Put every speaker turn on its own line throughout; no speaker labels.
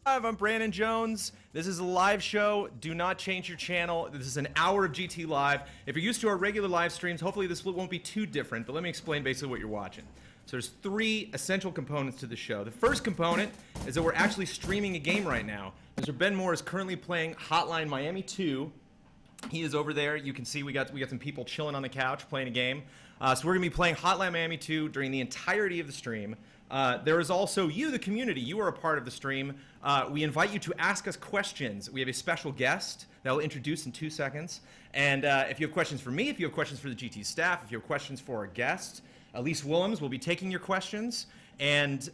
I'm Brandon Jones. This is a live show. Do not change your channel. This is an hour of GT Live. If you're used to our regular live streams, hopefully this won't be too different, but let me explain basically what you're watching. So there's three essential components to the show. The first component is that we're actually streaming a game right now. Mr. Ben Moore is currently playing Hotline Miami 2. He is over there. You can see we got some people chilling on the couch playing a game. So we're going to be playing Hotline Miami 2 during the entirety of the stream. There is also you, the community. You are a part of the stream. We invite you to ask us questions. We have a special guest that I'll introduce in 2 seconds. And if you have questions for me, if you have questions for the GT staff, if you have questions for our guest, Elyse Willems will be taking your questions. And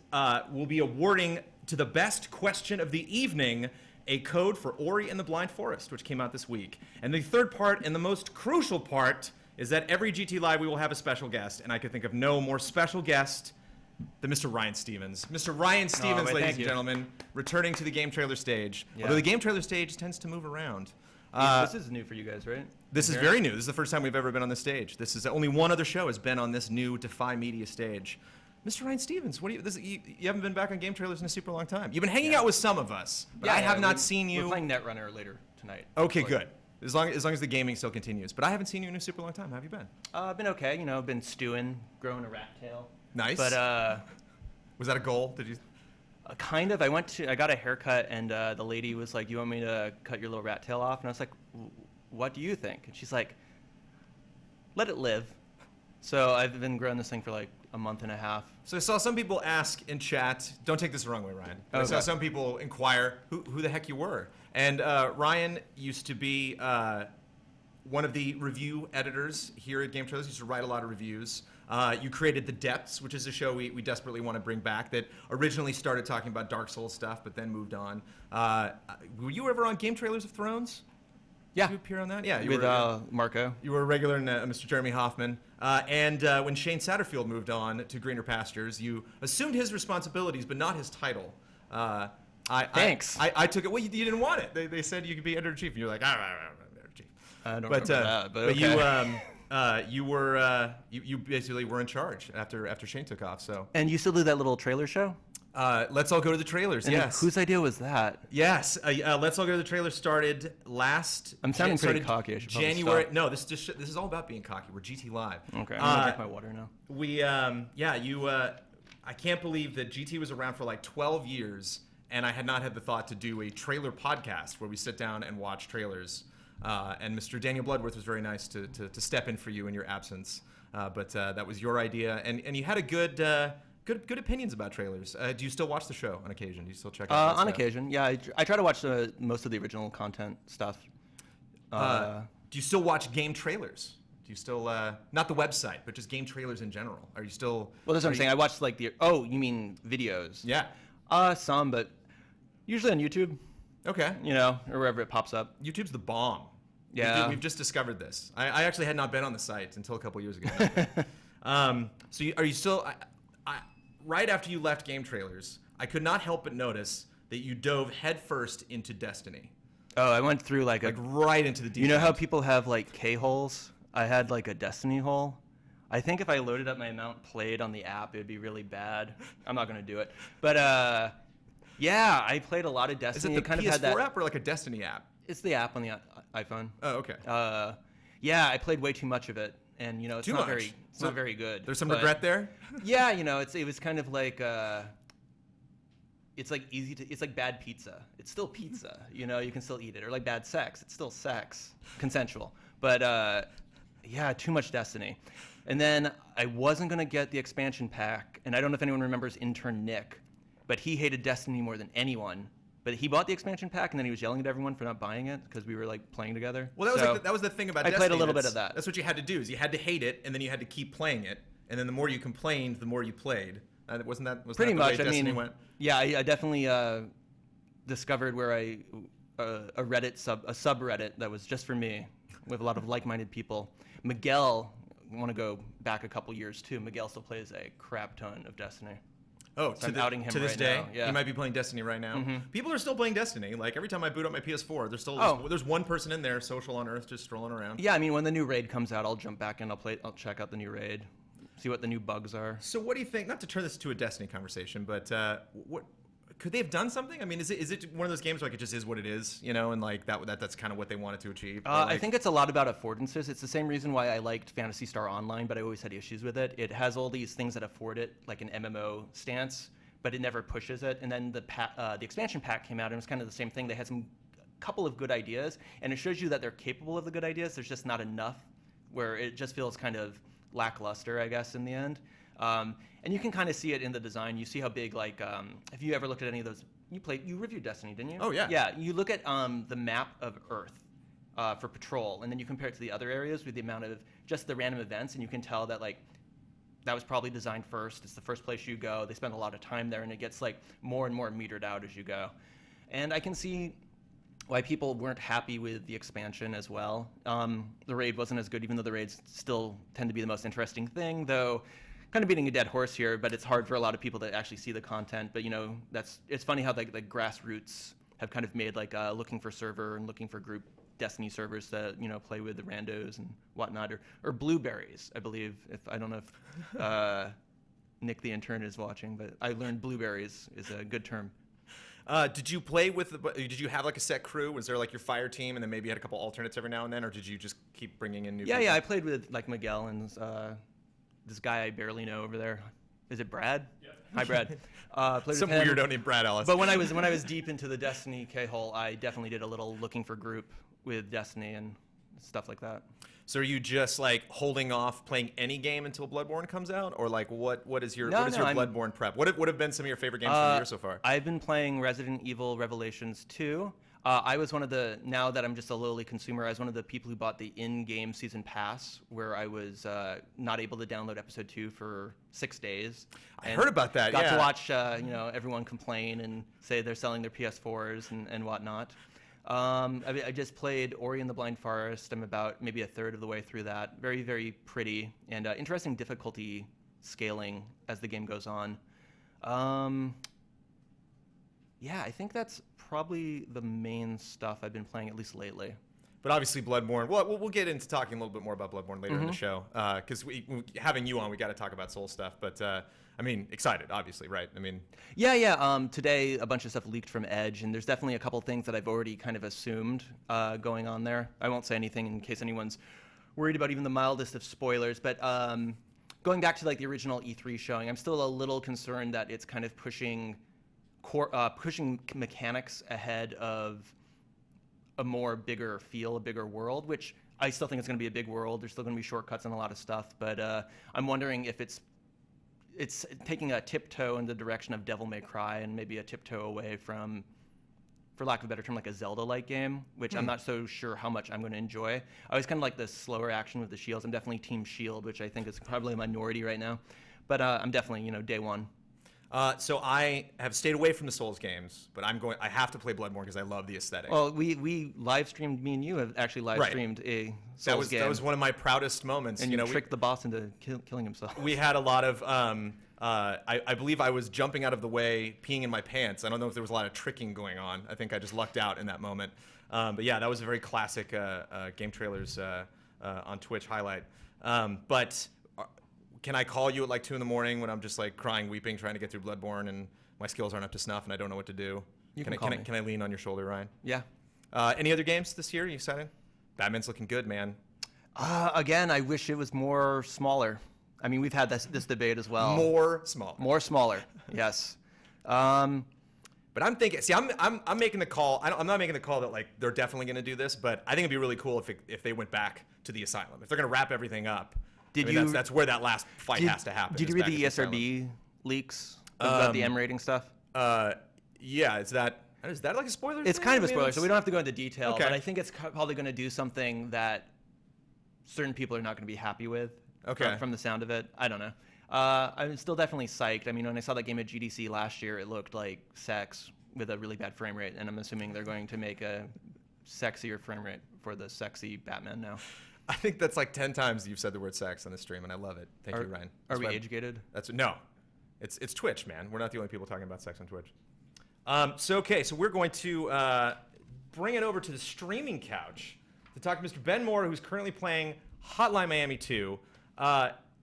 we'll be awarding to the best question of the evening a code for Ori and the Blind Forest, which came out this week. And the third part, and the most crucial part, is that every GT Live we will have a special guest. And I could think of no more special guest than Mr. Ryan Stevens. Mr. Ryan Stevens, ladies and gentlemen, returning to the game trailer stage. Yeah. Although the game trailer stage tends to move around.
This is new for you guys, right?
This is very new. This is the first time we've ever been on this stage. This is only one other show has been on this new Defy Media stage. Mr. Ryan Stevens, what do you haven't been back on game trailers in a super long time. You've been hanging out with some of us, but I have not seen you.
We're playing Netrunner later tonight.
Okay, good. As long as the gaming still continues. But I haven't seen you in a super long time. How have you been?
I've been okay. You know, been stewing, growing a rat tail.
Nice.
But
was that a goal? Did you?
Kind of. I got a haircut, and the lady was like, "You want me to cut your little rat tail off?" And I was like, "What do you think?" And she's like, "Let it live." So I've been growing this thing for like a month and a half.
So I saw some people ask in chat, don't take this the wrong way, Ryan. Okay. I saw some people inquire who the heck you were. And Ryan used to be one of the review editors here at Game Trailers. Used to write a lot of reviews. You created The Depths, which is a show we desperately want to bring back that originally started talking about Dark Souls stuff, but then moved on. Were you ever on Game Trailers of Thrones?
Yeah.
Did you appear on that? Yeah.
With Marco.
You were a regular in Mr. Jeremy Hoffman. And when Shane Satterfield moved on to Greener Pastures, you assumed his responsibilities, but not his title.
Thanks.
I took it. Well, you didn't want it. They said you could be editor-in-chief, and you're like, editor-in-chief.
I don't remember that, but okay.
You basically were in charge after Shane took off. So.
And you still do that little trailer show?
Let's All Go to the Trailers,
and
yes.
Whose idea was that?
Yes. Let's All Go to the Trailers started last...
I'm sounding pretty cocky. I should
January. No, this is all about being cocky. We're GT Live.
Okay, I'm going to drink my water now.
I can't believe that GT was around for like 12 years, and I had not had the thought to do a trailer podcast where we sit down and watch trailers. And Mr. Daniel Bloodworth was very nice to step in for you in your absence. But that was your idea, and you had a good opinions about trailers. Do you still watch the show on occasion? Do you still check out
on occasion, yeah. I try to watch most of the original content stuff.
Do you still watch game trailers? Do you still, not the website, but just game trailers in general? Are you still...
Well, that's what I'm saying. I watched like you mean videos?
Yeah.
Some, but usually on YouTube.
Okay.
You know, or wherever it pops up.
YouTube's the bomb.
Yeah.
We've just discovered this. I actually had not been on the site until a couple years ago. So are you still... Right after you left Game Trailers, I could not help but notice that you dove headfirst into Destiny.
Oh, I went through like
right into the deep
You know
end.
how people have like K-holes? I had like a Destiny hole. I think if I loaded up my amount played on the app, it would be really bad. I'm not going to do it. But yeah, I played a lot of Destiny.
Is it the PS4 app or like a Destiny app?
It's the app on the iPhone.
Oh, okay.
Yeah, I played way too much of it. And, you know, it's not very good.
There's some regret there?
Yeah, you know, it was kind of like, it's like it's like bad pizza. It's still pizza, you know, you can still eat it. Or like bad sex, it's still sex, consensual. But, yeah, too much Destiny. And then I wasn't going to get the expansion pack. And I don't know if anyone remembers intern Nick, but he hated Destiny more than anyone. But he bought the expansion pack, and then he was yelling at everyone for not buying it because we were like playing together.
Well, that was the thing about Destiny.
I played a little bit of that.
That's what you had to do. Is you had to hate it, and then you had to keep playing it, and then the more you complained, the more you played. Wasn't that
pretty much?
The way Destiny went?
Yeah, I definitely discovered where a subreddit that was just for me, with a lot of like-minded people. Miguel, I want to go back a couple years too. Miguel still plays a crap ton of Destiny.
Oh,
so I'm outing him
to this
right
day,
now. Yeah.
He might be playing Destiny right now.
Mm-hmm.
People are still playing Destiny. Like every time I boot up my PS4, there's one person in there, social on Earth, just strolling around.
Yeah, I mean, when the new raid comes out, I'll jump back in. I'll check out the new raid, see what the new bugs are.
So, what do you think? Not to turn this to a Destiny conversation, but could they have done something? I mean, is it one of those games where like it just is what it is, you know, and like that's kind of what they wanted to achieve?
I think it's a lot about affordances. It's the same reason why I liked Phantasy Star Online, but I always had issues with it. It has all these things that afford it, like an MMO stance, but it never pushes it. And then the expansion pack came out, and it was kind of the same thing. They had couple of good ideas, and it shows you that they're capable of the good ideas. There's just not enough where it just feels kind of lackluster, I guess, in the end. And you can kind of see it in the design. You see how big, like, have you ever looked at any of those? You reviewed Destiny, didn't you?
Oh, yeah.
Yeah, you look at the map of Earth for patrol, and then you compare it to the other areas with the amount of just the random events, and you can tell that, like, that was probably designed first. It's the first place you go. They spend a lot of time there, and it gets, like, more and more metered out as you go. And I can see why people weren't happy with the expansion as well. The raid wasn't as good, even though the raids still tend to be the most interesting thing, though kind of beating a dead horse here, but it's hard for a lot of people to actually see the content. But, you know, it's funny how the grassroots have kind of made like looking for server and looking for group Destiny servers that, you know, play with the randos and whatnot, or blueberries, I believe. I don't know if Nick the intern is watching, but I learned blueberries is a good term.
Did you play with? Did you have like a set crew? Was there like your fire team, and then maybe you had a couple alternates every now and then, or did you just keep bringing in new?
Yeah,
people?
yeah. I played with like Miguel and this guy I barely know over there. Is it Brad? Yeah. Hi, Brad. Played
Some
with him.
weirdo named Brad Ellis.
But when I was deep into the Destiny K-hole, I definitely did a little looking for group with Destiny and stuff like that.
So are you just like holding off playing any game until Bloodborne comes out, or like what is your Bloodborne prep? What have been some of your favorite games from the year so far?
I've been playing Resident Evil Revelations 2. I was one of the, now that I'm just a lowly consumer, I was one of the people who bought the in-game season pass, where I was not able to download episode 2 for 6 days.
I heard about that.
Got to watch everyone complain and say they're selling their PS4s and whatnot. I just played Ori and the Blind Forest. I'm about maybe a third of the way through that. Very, very pretty and interesting difficulty scaling as the game goes on. Yeah, I think that's probably the main stuff I've been playing, at least lately.
But obviously Bloodborne, well, we'll get into talking a little bit more about Bloodborne later in the show, because having you on, we got to talk about Soul stuff. But I mean, excited, obviously, right? I mean,
yeah. Today, a bunch of stuff leaked from Edge, and there's definitely a couple things that I've already kind of assumed going on there. I won't say anything in case anyone's worried about even the mildest of spoilers. But going back to like the original E3 showing, I'm still a little concerned that it's kind of pushing mechanics ahead of a bigger feel, a bigger world, which I still think it's going to be a big world. There's still going to be shortcuts and a lot of stuff, but I'm wondering if it's taking a tiptoe in the direction of Devil May Cry and maybe a tiptoe away from, for lack of a better term, like a Zelda-like game, which I'm not so sure how much I'm going to enjoy. I always kind of like the slower action with the shields. I'm definitely Team Shield, which I think is probably a minority right now, but I'm definitely, day one.
So I have stayed away from the Souls games, but I have to play Bloodborne because I love the aesthetic.
Well, we live streamed, me and you have actually live streamed a Souls game.
That was one of my proudest moments.
And you tricked the boss into killing himself.
We had a lot of, I believe I was jumping out of the way, peeing in my pants. I don't know if there was a lot of tricking going on. I think I just lucked out in that moment. But yeah, that was a very classic game trailers on Twitch highlight. But can I call you at like 2 in the morning when I'm just like crying, weeping, trying to get through Bloodborne and my skills aren't up to snuff and I don't know what to do? Can I lean on your shoulder, Ryan?
Yeah.
Any other games this year? Are you excited? Batman's looking good, man.
Again, I wish it was more smaller. I mean, we've had this debate as well.
More smaller.
Yes.
But I'm thinking. See, I'm making the call. I'm not making the call that like they're definitely going to do this, but I think it'd be really cool if they went back to the asylum. If they're going to wrap everything up. That's where that last fight has to happen.
Did you read the ESRB leaks about the M rating stuff?
Yeah. Is that like a spoiler?
It's kind of a spoiler, so we don't have to go into detail. Okay. But I think it's probably going to do something that certain people are not going to be happy with.
Okay.
From the sound of it, I don't know. I'm still definitely psyched. I mean, when I saw that game at GDC last year, it looked like sex with a really bad frame rate, and I'm assuming they're going to make a sexier frame rate for the sexy Batman now.
I think that's like 10 times you've said the word sex on the stream, and I love it. Thank you, Ryan.
Are we age-gated?
No. It's Twitch, man. We're not the only people talking about sex on Twitch. So we're going to bring it over to the streaming couch to talk to Mr. Ben Moore, who's currently playing Hotline Miami 2.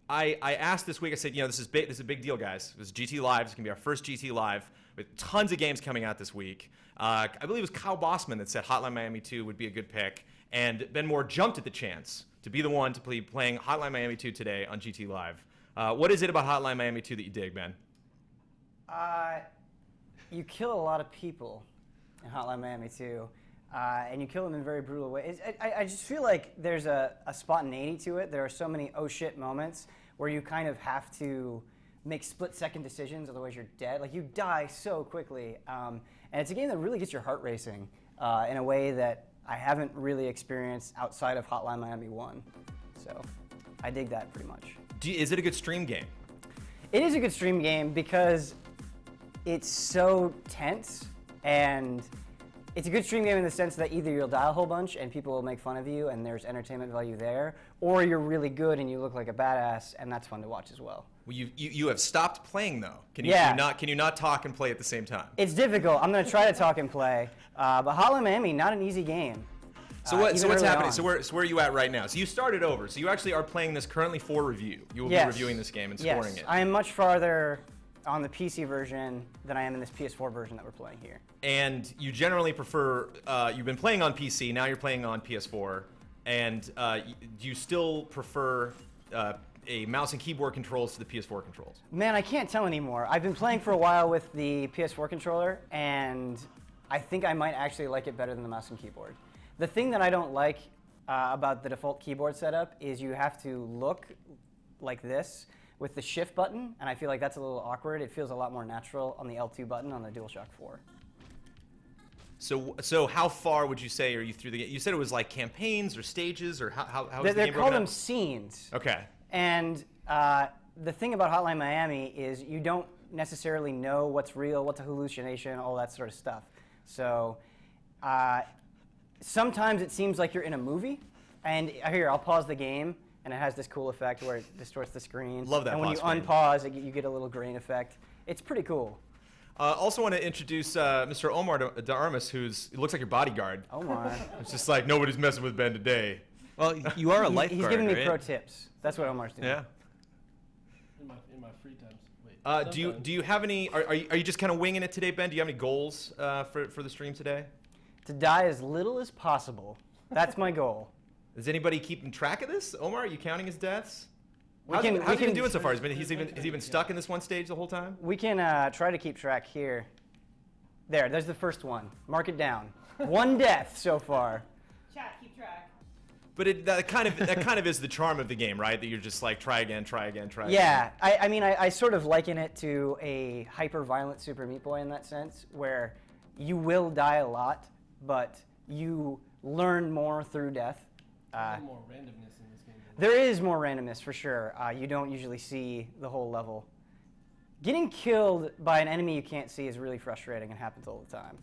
I asked this week, I said, this is big. This is a big deal, guys. This is GT Live. It's going to be our first GT Live with tons of games coming out this week. I believe it was Kyle Bossman that said Hotline Miami 2 would be a good pick. And Ben Moore jumped at the chance to be the one to be playing Hotline Miami 2 today on GT Live. What is it about Hotline Miami 2 that you dig, Ben?
You kill a lot of people in Hotline Miami 2. And you kill them in very brutal ways. I just feel like there's a spontaneity to it. There are so many oh shit moments where you kind of have to make split-second decisions, otherwise you're dead. Like, you die so quickly. And it's a game that really gets your heart racing in a way that I haven't really experienced outside of Hotline Miami 1. So I dig that pretty much.
Is it a good stream game?
It is a good stream game because it's so tense, and it's a good stream game in the sense that either you'll die a whole bunch and people will make fun of you and there's entertainment value there, or you're really good and you look like a badass and that's fun to watch as well.
Well, you have stopped playing, though. Can you not talk and play at the same time?
It's difficult. I'm going to try to talk and play, but Hotline Miami, not an easy game.
So what's happening?
On.
So where are you at right now? So you started over. So you actually are playing this currently for review. You will be reviewing this game and scoring it.
I am much farther on the PC version than I am in this PS4 version that we're playing here.
And you generally prefer, you've been playing on PC, now you're playing on PS4, and do you still prefer a mouse and keyboard controls to the PS4 controls?
Man, I can't tell anymore. I've been playing for a while with the PS4 controller, and I think I might actually like it better than the mouse and keyboard. The thing that I don't like about the default keyboard setup is you have to look like this with the shift button, and I feel like that's a little awkward. It feels a lot more natural on the L2 button on the DualShock 4.
So how far would you say are you through the game? You said it was like campaigns or stages, or how is the game broken
They call them
up?
scenes.
Okay.
And the thing about Hotline Miami is you don't necessarily know what's real, what's a hallucination, all that sort of stuff. So sometimes it seems like you're in a movie, and here, I'll pause the game, and it has this cool effect where it distorts the screen.
Love that.
And when you unpause, you get a little grain effect. It's pretty cool.
Also want to introduce Mr. Omar de Armas, who looks like your bodyguard.
Omar.
It's just like, nobody's messing with Ben today.
Well, you are a lifeguard,
He's giving me
right?
pro tips. That's what Omar's doing.
Yeah.
In my free times. Wait.
Do you have any? Are you just kind of winging it today, Ben? Do you have any goals for the stream today?
To die as little as possible. That's my goal.
Is anybody keeping track of this? Omar, are you counting his deaths? How's he been doing so far? Has he been stuck in this one stage the whole time?
We can try to keep track here. There's the first one. Mark it down. One death so far.
Chat, keep track.
But that kind of is the charm of the game, right? That you're just like try again.
Yeah, I mean, I sort of liken it to a hyper-violent Super Meat Boy in that sense, where you will die a lot, but you learn more through death.
More randomness in this game.
There is more randomness for sure. You don't usually see the whole level. Getting killed by an enemy you can't see is really frustrating and happens all the time.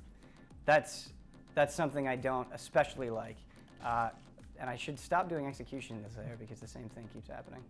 That's something I don't especially like. And I should stop doing executions there because the same thing keeps happening.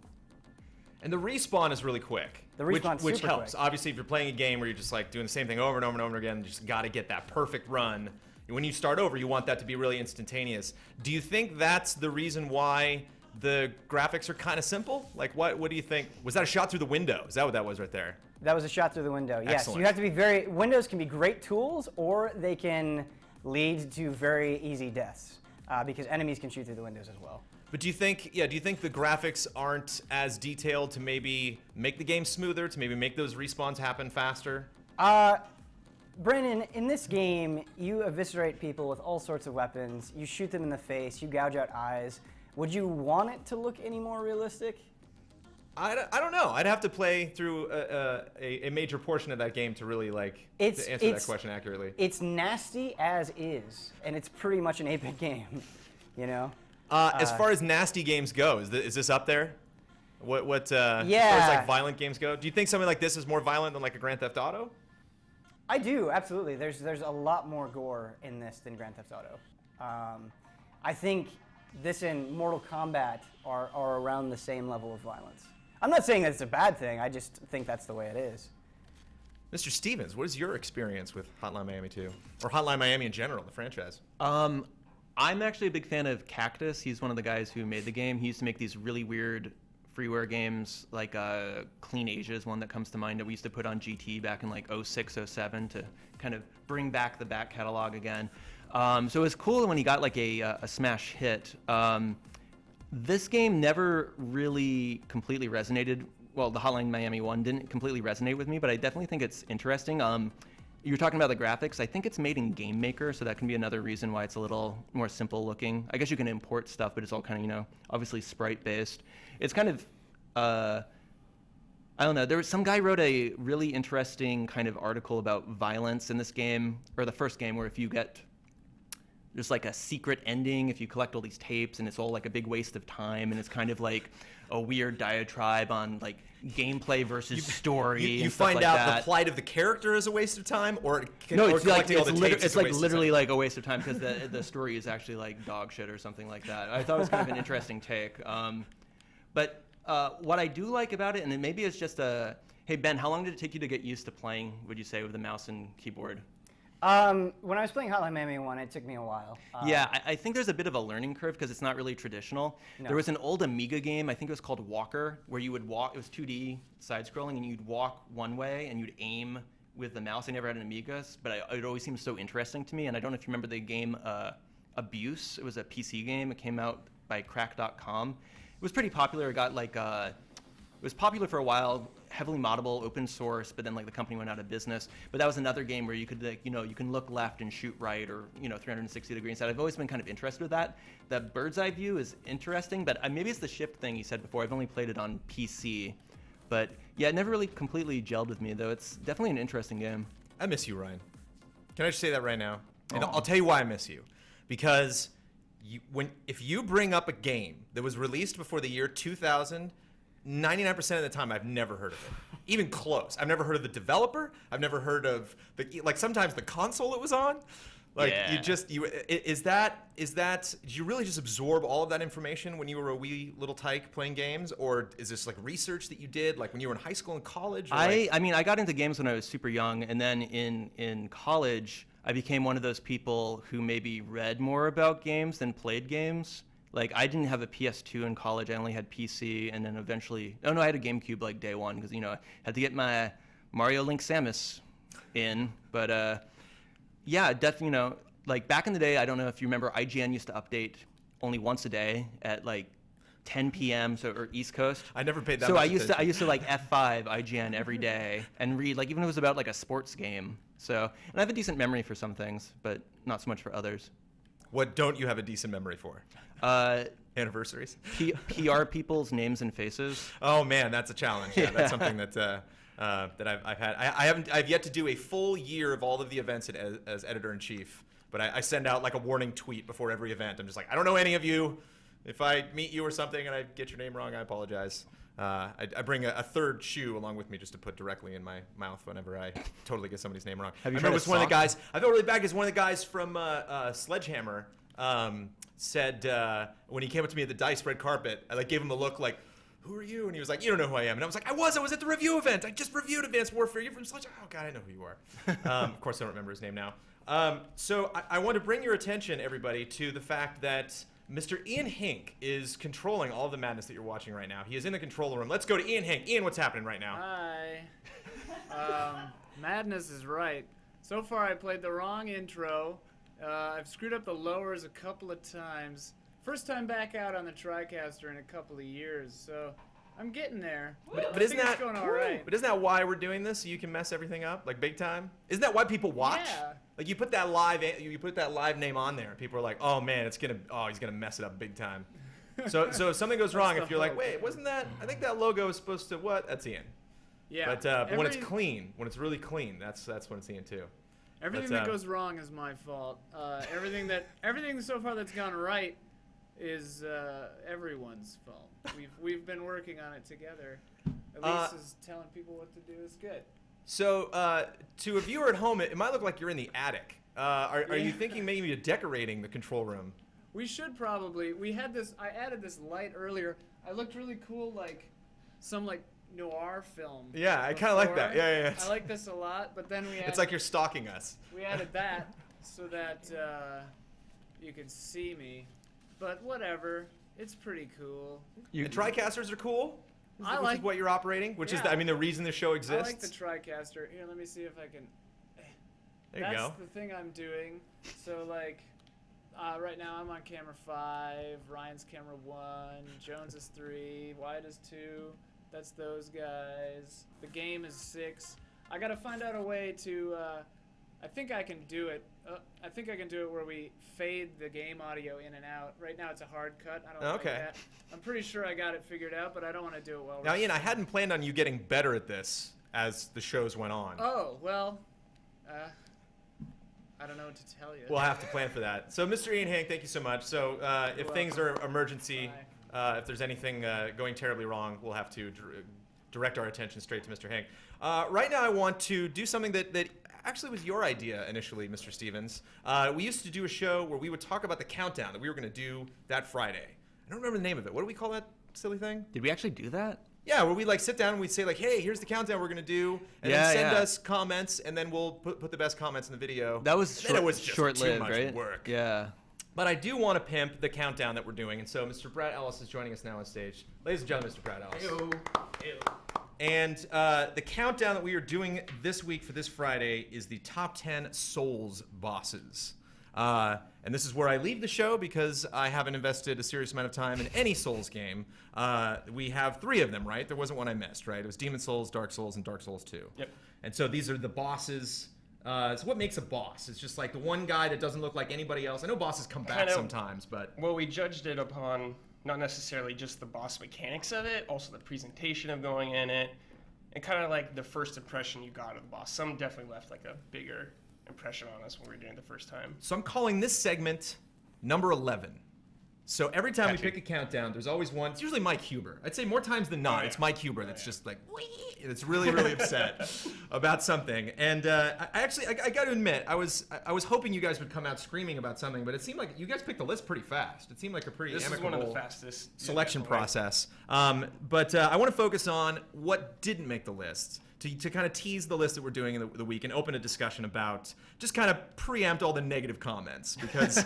And the respawn is really quick.
The respawn's
which
super
helps.
quick.
Obviously, if you're playing a game where you're just like doing the same thing over and over and over again, you just got to get that perfect run. When you start over, you want that to be really instantaneous. Do you think that's the reason why the graphics are kind of simple? Like, what do you think? Was that a shot through the window? Is that what that was right there?
That was a shot through the window. Yes,
Excellent.
you have to be Windows can be great tools, or they can lead to very easy deaths because enemies can shoot through the windows as well.
But do you think the graphics aren't as detailed to maybe make the game smoother, to maybe make those respawns happen faster?
Brandon, in this game, you eviscerate people with all sorts of weapons. You shoot them in the face. You gouge out eyes. Would you want it to look any more realistic?
I don't know. I'd have to play through a major portion of that game to really to answer that question accurately.
It's nasty as is, and it's pretty much an 8-bit game, you know?
As far as nasty games go, is this up there? As far as like violent games go, do you think something like this is more violent than like a Grand Theft Auto?
I do, absolutely. There's a lot more gore in this than Grand Theft Auto. I think this and Mortal Kombat are around the same level of violence. I'm not saying that it's a bad thing, I just think that's the way it is.
Mr. Stevens, what is your experience with Hotline Miami 2? Or Hotline Miami in general, the franchise?
I'm actually a big fan of Cactus. He's one of the guys who made the game. He used to make these really weird freeware games, like Clean Asia is one that comes to mind that we used to put on GT back in like 06, 07 to kind of bring back the back catalog again. So it was cool when he got like a smash hit. This game never really completely resonated. Well, the Hotline Miami one didn't completely resonate with me, but I definitely think it's interesting. You were talking about the graphics. I think it's made in Game Maker, so that can be another reason why it's a little more simple looking. I guess you can import stuff, but it's all kind of, obviously sprite based. It's kind of, I don't know. There was some guy wrote a really interesting kind of article about violence in this game, or the first game, where if you get, there's like a secret ending if you collect all these tapes, and it's all like a big waste of time, and it's kind of like a weird diatribe on like gameplay versus story.
You
and stuff
find
like
out
that.
The plight of the character is a waste of time, or
No,
or
it's like
collecting all the tapes is a waste of
literally
time?
like a waste of time because the story is actually like dog shit or something like that. I thought it was kind of an interesting take. But what I do like about it, and maybe it's just hey Ben, how long did it take you to get used to playing, would you say, with the mouse and keyboard?
When I was playing Hotline Miami 1, it took me a while.
Yeah, I think there's a bit of a learning curve because it's not really traditional.
No.
There was an old Amiga game, I think it was called Walker, where you would walk, it was 2D side-scrolling, and you'd walk one way and you'd aim with the mouse. I never had an Amiga, but it always seemed so interesting to me. And I don't know if you remember the game Abuse. It was a PC game. It came out by crack.com. It was pretty popular. It got like... It was popular for a while, heavily moddable, open source, but then like the company went out of business. But that was another game where you could, like, you can look left and shoot right, or 360 degree inside. I've always been kind of interested with that. The bird's eye view is interesting, but maybe it's the shift thing you said before. I've only played it on PC, but yeah, it never really completely gelled with me, though. It's definitely an interesting game.
I miss you, Ryan. Can I just say that right now? And I'll tell you why I miss you. Because if you bring up a game that was released before the year 2000, 99% of the time, I've never heard of it. Even close. I've never heard of the developer. I've never heard of sometimes the console it was on.
Yeah.
Is that did you really just absorb all of that information when you were a wee little tyke playing games, or is this like research that you did like when you were in high school and college? Or
I mean, I got into games when I was super young, and then in college, I became one of those people who maybe read more about games than played games. Like, I didn't have a PS2 in college. I only had PC, and then eventually... Oh, no, I had a GameCube, like, day one, because, I had to get my Mario Link Samus in. But, yeah, definitely, like, back in the day, I don't know if you remember, IGN used to update only once a day at, like, 10 p.m., or East Coast.
I never paid that
so
much
I used to, like, F5 IGN every day and read, like, even if it was about, like, a sports game. So, and I have a decent memory for some things, but not so much for others.
What don't you have a decent memory for? Anniversaries.
PR people's names and faces.
Oh man, that's a challenge. Yeah, that's something that I've had. I've yet to do a full year of all of the events as editor in chief. But I send out like a warning tweet before every event. I'm just like, I don't know any of you. If I meet you or something and I get your name wrong, I apologize. I bring a third shoe along with me just to put directly in my mouth whenever I totally get somebody's name wrong.
Have you
I
tried
remember
a
it was one of the
sock?
guys. I felt really bad because one of the guys from Sledgehammer said when he came up to me at the Dice red carpet, I gave him a look like, "Who are you?" And he was like, "You don't know who I am." And I was like, I was at the review event. I just reviewed Advanced Warfare. You're from Sledgehammer. Oh God, I know who you are. Of course, I don't remember his name now. So I want to bring your attention, everybody, to the fact that Mr. Ian Hink is controlling all the madness that you're watching right now. He is in the control room. Let's go to Ian Hink. Ian, what's happening right now?
Hi. Madness is right. So far, I played the wrong intro. I've screwed up the lowers a couple of times. First time back out on the TriCaster in a couple of years, so I'm getting there.
But
I
isn't
think
that
it's going all right?
But isn't that why we're doing this? So you can mess everything up, like big time? Isn't that why people watch?
Yeah.
Like you put that live name on there, and people are like, "Oh man, he's gonna mess it up big time." So if something goes wrong, if you're like, "Wait, wasn't that? I think that logo is supposed to what?" That's Ian.
Yeah.
But when it's clean, when it's really clean, that's when it's Ian too.
Everything that goes wrong is my fault. Everything so far that's gone right is everyone's fault. We've been working on it together. Elyse is telling people what to do is good.
So to a viewer at home, it might look like you're in the attic. Are you thinking maybe of decorating the control room?
We should probably. We had this. I added this light earlier. I looked really cool, like some noir film.
Yeah, I kind of like that. Yeah.
I like this a lot, but then we added,
It's like you're stalking us.
we added that so that you could see me. But whatever, it's pretty cool.
And TriCasters are cool. Which is what you're operating, which is,
Yeah.
the reason the show
I
exists.
like the TriCaster. Here, let me see if I can.
There you go.
That's the thing I'm doing. So like, right now I'm on camera 5, Ryan's camera 1, Jones is 3, Wyatt is 2. That's those guys. The game is 6. I gotta find out a way to. I think I can do it. I think I can do it where we fade the game audio in and out. Right now it's a hard cut. I don't like that. I'm pretty sure I got it figured out, but I don't want to do it well.
Now, Ian, I hadn't planned on you getting better at this as the shows went on.
Oh, well, I don't know what to tell you.
We'll have to plan for that. So, Mr. Ian Hank, thank you so much. So, if things are emergency, if there's anything going terribly wrong, we'll have to direct our attention straight to Mr. Hank. Right now, I want to do something that actually was your idea initially, Mr. Stevens. We used to do a show where we would talk about the countdown that we were going to do that Friday. I don't remember the name of it. What do we call that silly thing?
Did we actually do that?
Yeah, where we sit down and we'd say hey, here's the countdown we're gonna do, and then send us comments, and then we'll put the best comments in the video.
That was
short-lived,
too
much
right?
work.
Yeah.
But I do want to pimp the countdown that we're doing, and so Mr. Brad Ellis is joining us now on stage. Ladies and gentlemen, Mr. Brad Ellis.
Heyo.
And the countdown that we are doing this week for this Friday is the top 10 Souls bosses. And this is where I leave the show because I haven't invested a serious amount of time in any Souls game. We have 3 of them, right? There wasn't one I missed, right? It was Demon Souls, Dark Souls, and Dark Souls 2.
Yep.
And so these are the bosses. So what makes a boss? It's just the one guy that doesn't look like anybody else. I know bosses come back sometimes, but...
Well, we judged it upon not necessarily just the boss mechanics of it, also the presentation of going in it, and kind of the first impression you got of the boss. Some definitely left a bigger impression on us when we were doing it the first time.
So I'm calling this segment number 11. So every time we
Catchy.
pick a countdown, there's always one. It's usually Mike Huber. I'd say more times than not, it's Mike Huber that's just "Wee!" It's really, really upset about something. And I got to admit, I was hoping you guys would come out screaming about something, but it seemed like you guys picked the list pretty fast. It seemed like a pretty
This is
amicable
one of the fastest
selection
definitely.
process. But I want to focus on what didn't make the list. To kind of tease the list that we're doing in the week and open a discussion about, just kind of preempt all the negative comments, because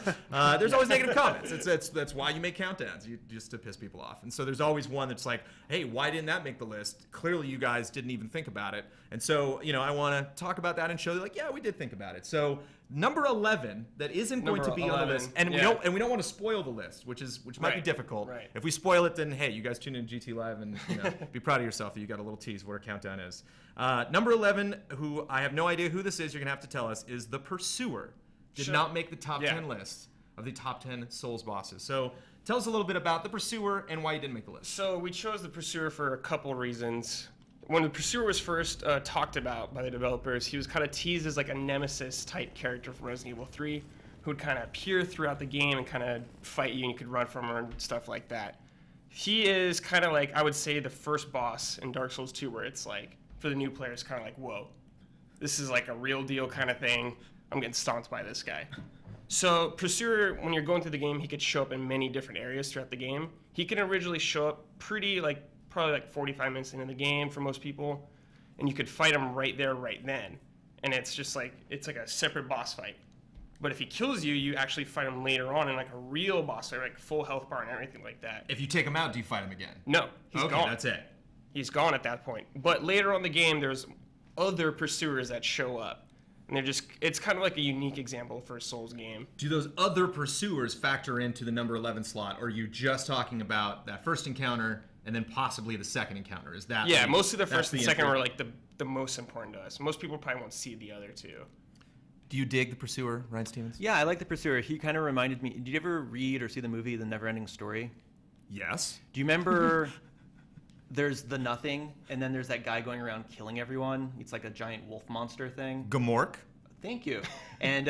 there's always negative comments. That's why you make countdowns, just to piss people off. And so there's always one that's hey, why didn't that make the list? Clearly you guys didn't even think about it. And so, I want to talk about that and show you yeah, we did think about it. So number 11 that isn't going to be on the
11,
list, and
yeah.
we don't want to spoil the list, which might be
Right,
difficult.
right.
If we spoil it, then hey, you guys tune in to GT Live and be proud of yourself that you got a little tease of what our countdown is. Number 11, who I have no idea who this is, you're gonna have to tell us, is the Pursuer. Did
Sure.
not make the top
Yeah.
10 list of the top 10 Souls bosses. So tell us a little bit about the Pursuer and why you didn't make the list.
So we chose the Pursuer for a couple reasons. When the Pursuer was first talked about by the developers, he was kind of teased as a nemesis-type character from Resident Evil 3, who would kind of appear throughout the game and kind of fight you, and you could run from her and stuff like that. He is kind of I would say, the first boss in Dark Souls 2, where it's for the new players, kind of whoa, this is a real deal kind of thing. I'm getting stomped by this guy. So Pursuer, when you're going through the game, he could show up in many different areas throughout the game. He can originally show up pretty probably 45 minutes into the game for most people, and you could fight him right there, right then. And it's just it's a separate boss fight. But if he kills you, you actually fight him later on in a real boss fight, full health bar and everything like that.
If you take him out, do you fight him again?
No, he's
okay,
gone.
That's it.
He's gone at that point. But later on in the game, there's other Pursuers that show up. And it's kind of a unique example for a Souls game.
Do those other Pursuers factor into the number 11 slot, or are you just talking about that first encounter and then possibly the second encounter? Is that
Yeah, mostly the
that's
first and
the
second
entry?
were the most important to us. Most people probably won't see the other two.
Do you dig the Pursuer, Ryan Stevens?
Yeah, I like the Pursuer. He kind of reminded me. Did you ever read or see the movie The Neverending Story?
Yes.
Do you remember? There's the Nothing, and then there's that guy going around killing everyone. It's like a giant wolf monster thing.
Gamork?
Thank you. And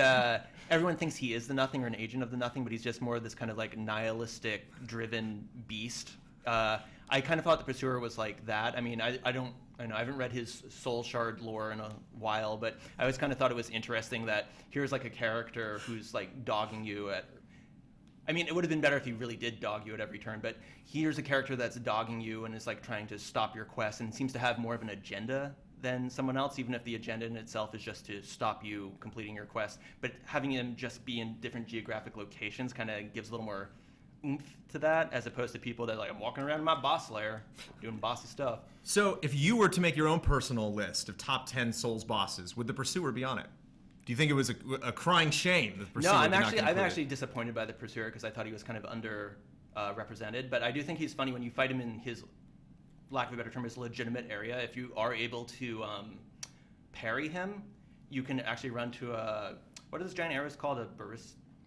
everyone thinks he is the Nothing or an agent of the Nothing, but he's just more of this kind of nihilistic, driven beast. I kind of thought the Pursuer was like that. I mean, I haven't read his Soul Shard lore in a while, but I always kind of thought it was interesting that here's a character who's dogging you at. I mean, it would have been better if he really did dog you at every turn, but here's a character that's dogging you and is trying to stop your quest and seems to have more of an agenda than someone else, even if the agenda in itself is just to stop you completing your quest. But having him just be in different geographic locations kind of gives a little more oomph to that, as opposed to people that like, I'm walking around in my boss lair, doing bossy stuff.
So if you were to make your own personal list of top 10 Souls bosses, would the Pursuer be on it? Do you think it was a crying shame that the Pursuer
No,
did not get
I'm
included?
actually disappointed by the Pursuer because I thought he was kind of under represented. But I do think he's funny when you fight him in his, lack of a better term, his legitimate area. If you are able to parry him, you can actually run to a, what are those giant arrows called? A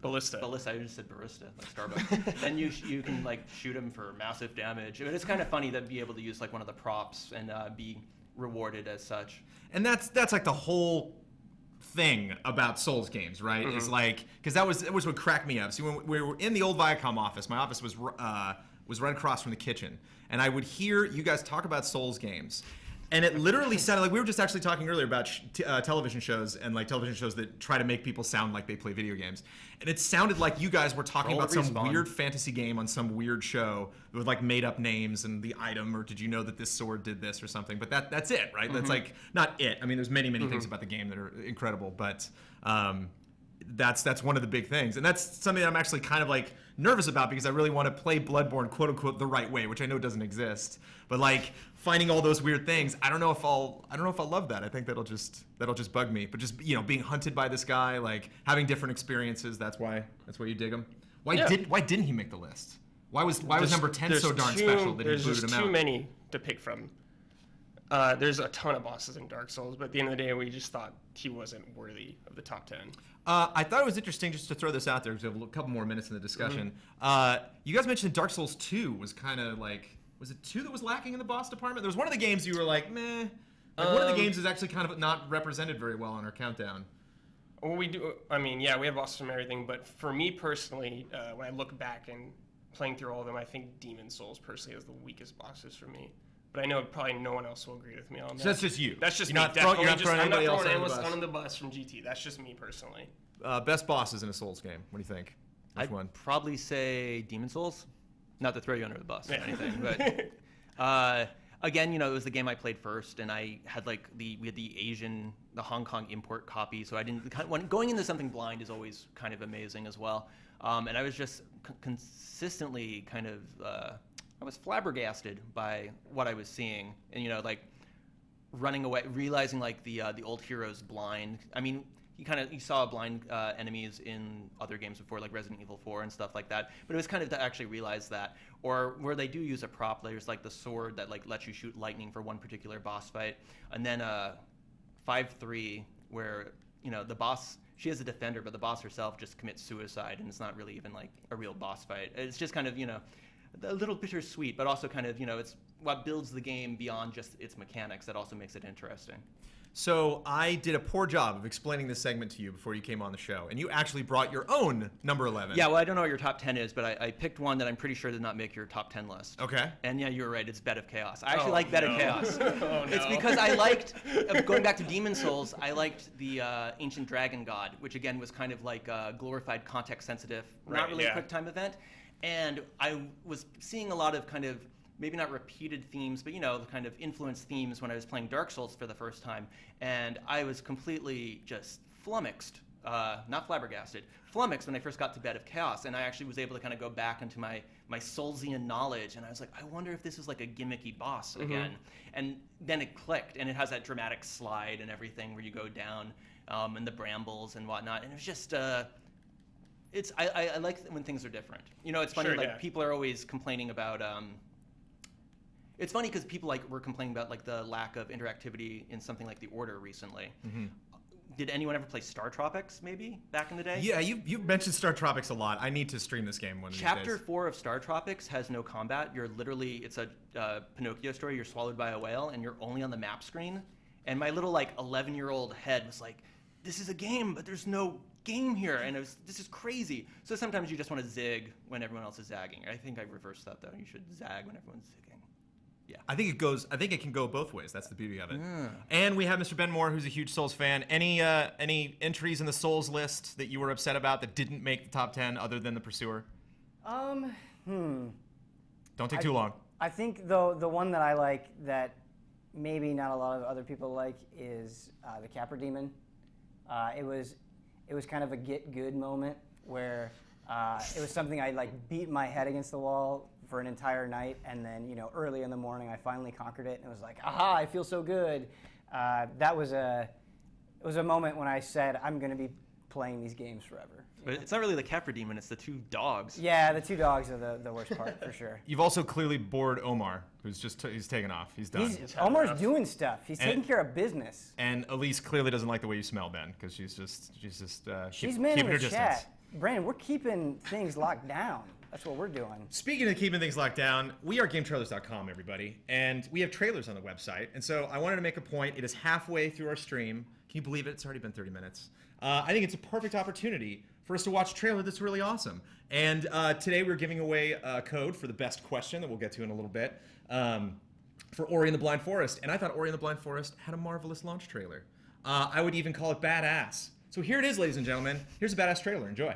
Ballista.
Ballista. I just said barista, like Starbucks. And you can like shoot him for massive damage. But it's kind of funny to be able to use like one of the props and be rewarded as such.
And that's like the whole thing about Souls games, right? It's like, because that was what cracked me up. See, when we were in the old Viacom office, my office was right across from the kitchen, and I would hear you guys talk about Souls games. And it literally sounded like we were just actually talking earlier about television shows and like television shows that try to make people sound like they play video games. And it sounded like you guys were talking about some weird fantasy game on some weird show with like made up names and the item, or did you know that this sword did this or something? But that's it, right? That's like not it. I mean, there's many things about the game that are incredible, but that's one of the big things, and that's something that I'm actually kind of like nervous about because I really want to play Bloodborne quote unquote the right way, which I know doesn't exist. But like finding all those weird things, I don't know if I'll love that. I think that'll just bug me. But just being hunted by this guy, like having different experiences, that's why you dig him. Why didn't he make the list? Why was number 10 so darn special that he booted him out?
There's just too many to pick from. There's a ton of bosses in Dark Souls, but at the end of the day, we just thought he wasn't worthy of the top 10.
I thought it was interesting just to throw this out there because we have a couple more minutes in the discussion. You guys mentioned Dark Souls 2 was kind of like, was it 2 that was lacking in the boss department? There was one of the games you were like, meh. Like one of the games is actually kind of not represented very well on our countdown.
Well, we do. I mean, yeah, we have bosses from everything, but for me personally, when I look back and playing through all of them, I think Demon Souls personally is the weakest bosses for me. But I know probably no one else will agree with me on that.
So that's just you.
That's just
you're
me.
Not throwing
I'm not
anybody else
throwing
under the
anyone
bus.
on the bus from GT. That's just me personally.
Best bosses in a Souls game. What do you think? Which
I'd
one?
probably say Demon Souls. Not to throw you under the bus or anything, but again, it was the game I played first, and I had we had the Hong Kong import copy, so I didn't. When going into something blind is always kind of amazing as well, and I was just consistently kind of. I was flabbergasted by what I was seeing, and running away, realizing the old hero's blind. I mean, you saw blind enemies in other games before, like Resident Evil 4 and stuff like that. But it was kind of to actually realize that, or where they do use a prop. There's like the sword that lets you shoot lightning for one particular boss fight, and then 5-3 where the boss. She is a defender, but the boss herself just commits suicide, and it's not really even like a real boss fight. It's just kind of a little bittersweet, but also kind of, it's what builds the game beyond just its mechanics that also makes it interesting.
So I did a poor job of explaining this segment to you before you came on the show, and you actually brought your own number 11.
Yeah, well, I don't know what your top 10 is, but I picked one that I'm pretty sure did not make your top 10 list.
Okay.
And yeah, you were right. It's Bed of Chaos. I actually like Bed of Chaos.
Oh, no.
It's because I liked, going back to Demon Souls, I liked the Ancient Dragon God, which again was kind of like a glorified context-sensitive, not really a quick-time event. And I was seeing a lot of kind of, maybe not repeated themes, but kind of influenced themes when I was playing Dark Souls for the first time. And I was completely just flummoxed, not flabbergasted, flummoxed when I first got to Bed of Chaos. And I actually was able to kind of go back into my Soulsian knowledge. And I was like, I wonder if this is like a gimmicky boss again. And then it clicked, and it has that dramatic slide and everything where you go down and the brambles and whatnot. And it was just... I like when things are different. It's funny, people are always complaining about... it's funny because people were complaining about the lack of interactivity in something like The Order recently. Did anyone ever play Star Tropics, maybe, back in the day?
Yeah, you've mentioned Star Tropics a lot. I need to stream this game one of these days.
Chapter 4 of Star Tropics has no combat. You're literally, it's a Pinocchio story. You're swallowed by a whale, and you're only on the map screen. And my little 11-year-old head was like, this is a game, but there's no game here, and this is crazy. So sometimes you just want to zig when everyone else is zagging. I think I reversed that though. You should zag when everyone's zigging. Yeah.
I think it can go both ways. That's the beauty of it. And we have Mr. Ben Moore, who's a huge Souls fan. Any entries in the Souls list that you were upset about that didn't make the top 10 other than the Pursuer? Don't take too long.
I think though the one that I like that maybe not a lot of other people like is the Capra Demon. It was kind of a get good moment where It was something I like beat my head against the wall for an entire night, and then early in the morning I finally conquered it, and it was like, aha, I feel so good. It was a moment when I said I'm going to be playing these games forever.
But it's not really the Kefir demon, it's the two dogs.
Yeah, the two dogs are the worst part for sure.
You've also clearly bored Omar, who's just he's taken off. He's done.
Omar's doing stuff. He's taking care of business.
And Elyse clearly doesn't like the way you smell, Ben, because she's
She's manning
keeping her
the
distance.
chat. Brandon, we're keeping things locked down. That's what we're doing.
Speaking of keeping things locked down, we are GameTrailers.com, everybody, and we have trailers on the website. And so I wanted to make a point. It is halfway through our stream. Can you believe it? It's already been 30 minutes. I think it's a perfect opportunity for us to watch a trailer that's really awesome. And today we're giving away a code for the best question that we'll get to in a little bit for Ori and the Blind Forest. And I thought Ori and the Blind Forest had a marvelous launch trailer. I would even call it badass. So here it is, ladies and gentlemen. Here's a badass trailer. Enjoy.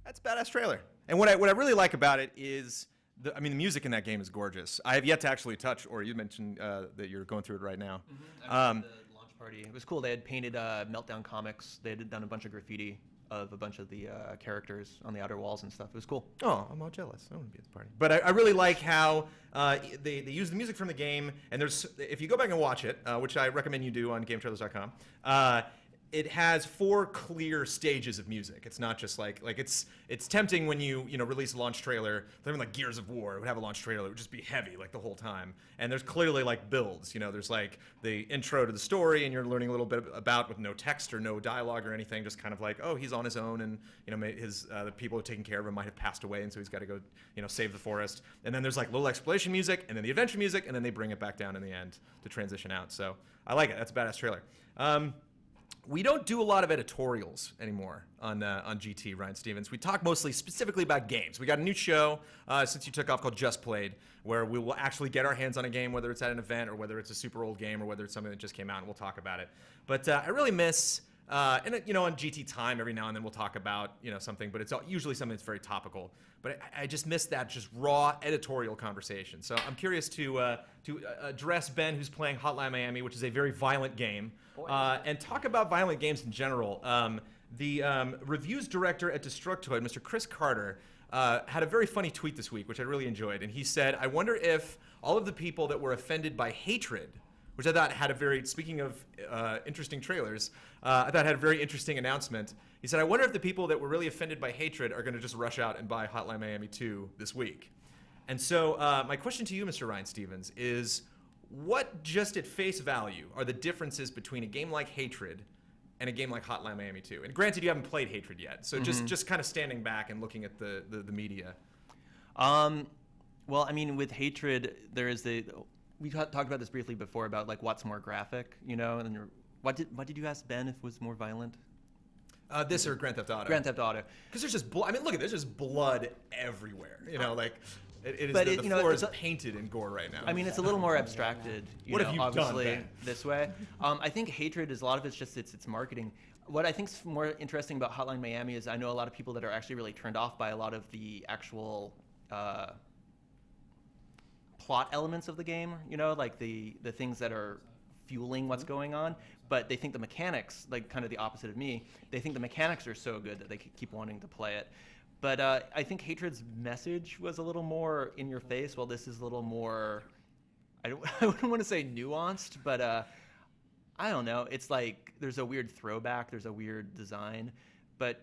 That's a badass trailer. And what I really like about it is, the music in that game is gorgeous. I have yet to actually touch, or you mentioned that you're going through it right now.
I was at the launch party. It was cool. They had painted Meltdown comics. They had done a bunch of graffiti of a bunch of the characters on the outer walls and stuff. It was cool.
Oh, I'm all jealous. I want to be at the party. But I really like how they use the music from the game. And if you go back and watch it, which I recommend you do on GameTrailers.com, it has 4 clear stages of music. It's not just like it's tempting when you release a launch trailer. Something like Gears of War would have a launch trailer. It would just be heavy like the whole time. And there's clearly like builds. There's like the intro to the story, and you're learning a little bit about with no text or no dialogue or anything. Just kind of like, oh, he's on his own, and the people who are taking care of him might have passed away, and so he's got to go save the forest. And then there's like little exploration music, and then the adventure music, and then they bring it back down in the end to transition out. So I like it. That's a badass trailer. We don't do a lot of editorials anymore on GT, Ryan Stevens. We talk mostly specifically about games. We got a new show since you took off called Just Played, where we will actually get our hands on a game, whether it's at an event or whether it's a super old game or whether it's something that just came out, and we'll talk about it. But I really miss, and on GT Time every now and then we'll talk about something, but it's usually something that's very topical. But I just miss that just raw editorial conversation. So I'm curious to address Ben, who's playing Hotline Miami, which is a very violent game, and talk about violent games in general. The reviews director at Destructoid, Mr. Chris Carter, had a very funny tweet this week, which I really enjoyed. And he said, I wonder if all of the people that were offended by hatred, which I thought had a very, speaking of interesting trailers, I thought had a very interesting announcement. He said, I wonder if the people that were really offended by hatred are going to just rush out and buy Hotline Miami 2 this week. And so my question to you, Mr. Ryan Stevens, is what just at face value are the differences between a game like Hatred and a game like Hotline Miami 2? And granted, you haven't played Hatred yet, so just kind of standing back and looking at the media.
Well, I mean, with Hatred, there is we talked about this briefly before about like what's more graphic, and what did you ask Ben if was more violent?
This or Grand Theft Auto?
Grand Theft Auto.
Because there's just blood. I mean, look at this. There's just blood everywhere. It is
But
the floor
it's
is painted in gore right now.
I mean, it's a little more abstracted.
What have you done,
obviously,
Ben?
this way. I think hatred is a lot of it's just its marketing. What I think is more interesting about Hotline Miami is I know a lot of people that are actually really turned off by a lot of the actual plot elements of the game. Like the things that are fueling what's going on. But they think the mechanics, like kind of the opposite of me, they think the mechanics are so good that they keep wanting to play it. But I think Hatred's message was a little more in your face, while this is a little more, I wouldn't want to say nuanced, but I don't know. It's like there's a weird throwback, there's a weird design. But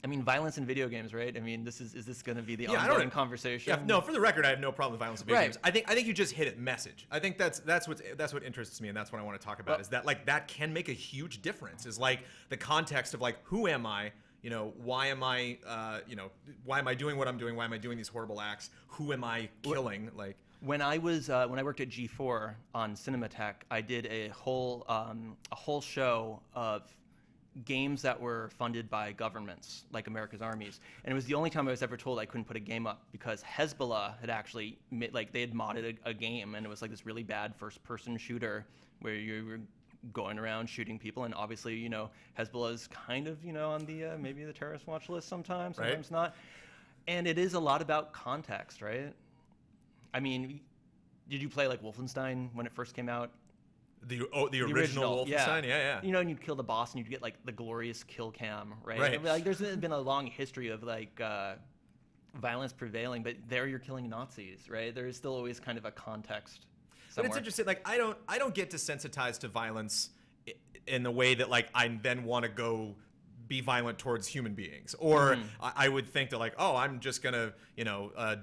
I mean, violence in video games, right? I mean, is this going to be the ongoing conversation?
Yeah, no, for the record, I have no problem with violence in video
Right.
games. I think you just hit it. Message. I think that's what interests me, and that's what I want to talk about. Is that like that can make a huge difference? Is like the context of like who am I? Why am I? Why am I doing what I'm doing? Why am I doing these horrible acts? Who am I killing? Like
when I worked at G4 on Cinematech, I did a whole show of games that were funded by governments, like America's armies. And it was the only time I was ever told I couldn't put a game up because Hezbollah had actually, they had modded a game, and it was like this really bad first-person shooter where you were going around shooting people. And obviously, Hezbollah is kind of, on the maybe the terrorist watch list sometimes not. And it is a lot about context, right? I mean, did you play like Wolfenstein when it first came out?
the original Wolfenstein, yeah.
And you'd kill the boss, and you'd get like the glorious kill cam, right?
Right.
Like, there's been a long history of like violence prevailing, but there you're killing Nazis, right? There is still always kind of a context somewhere.
But it's interesting. Like I don't get desensitized to violence in the way that like I then want to go be violent towards human beings, or I would think that like, oh, I'm just gonna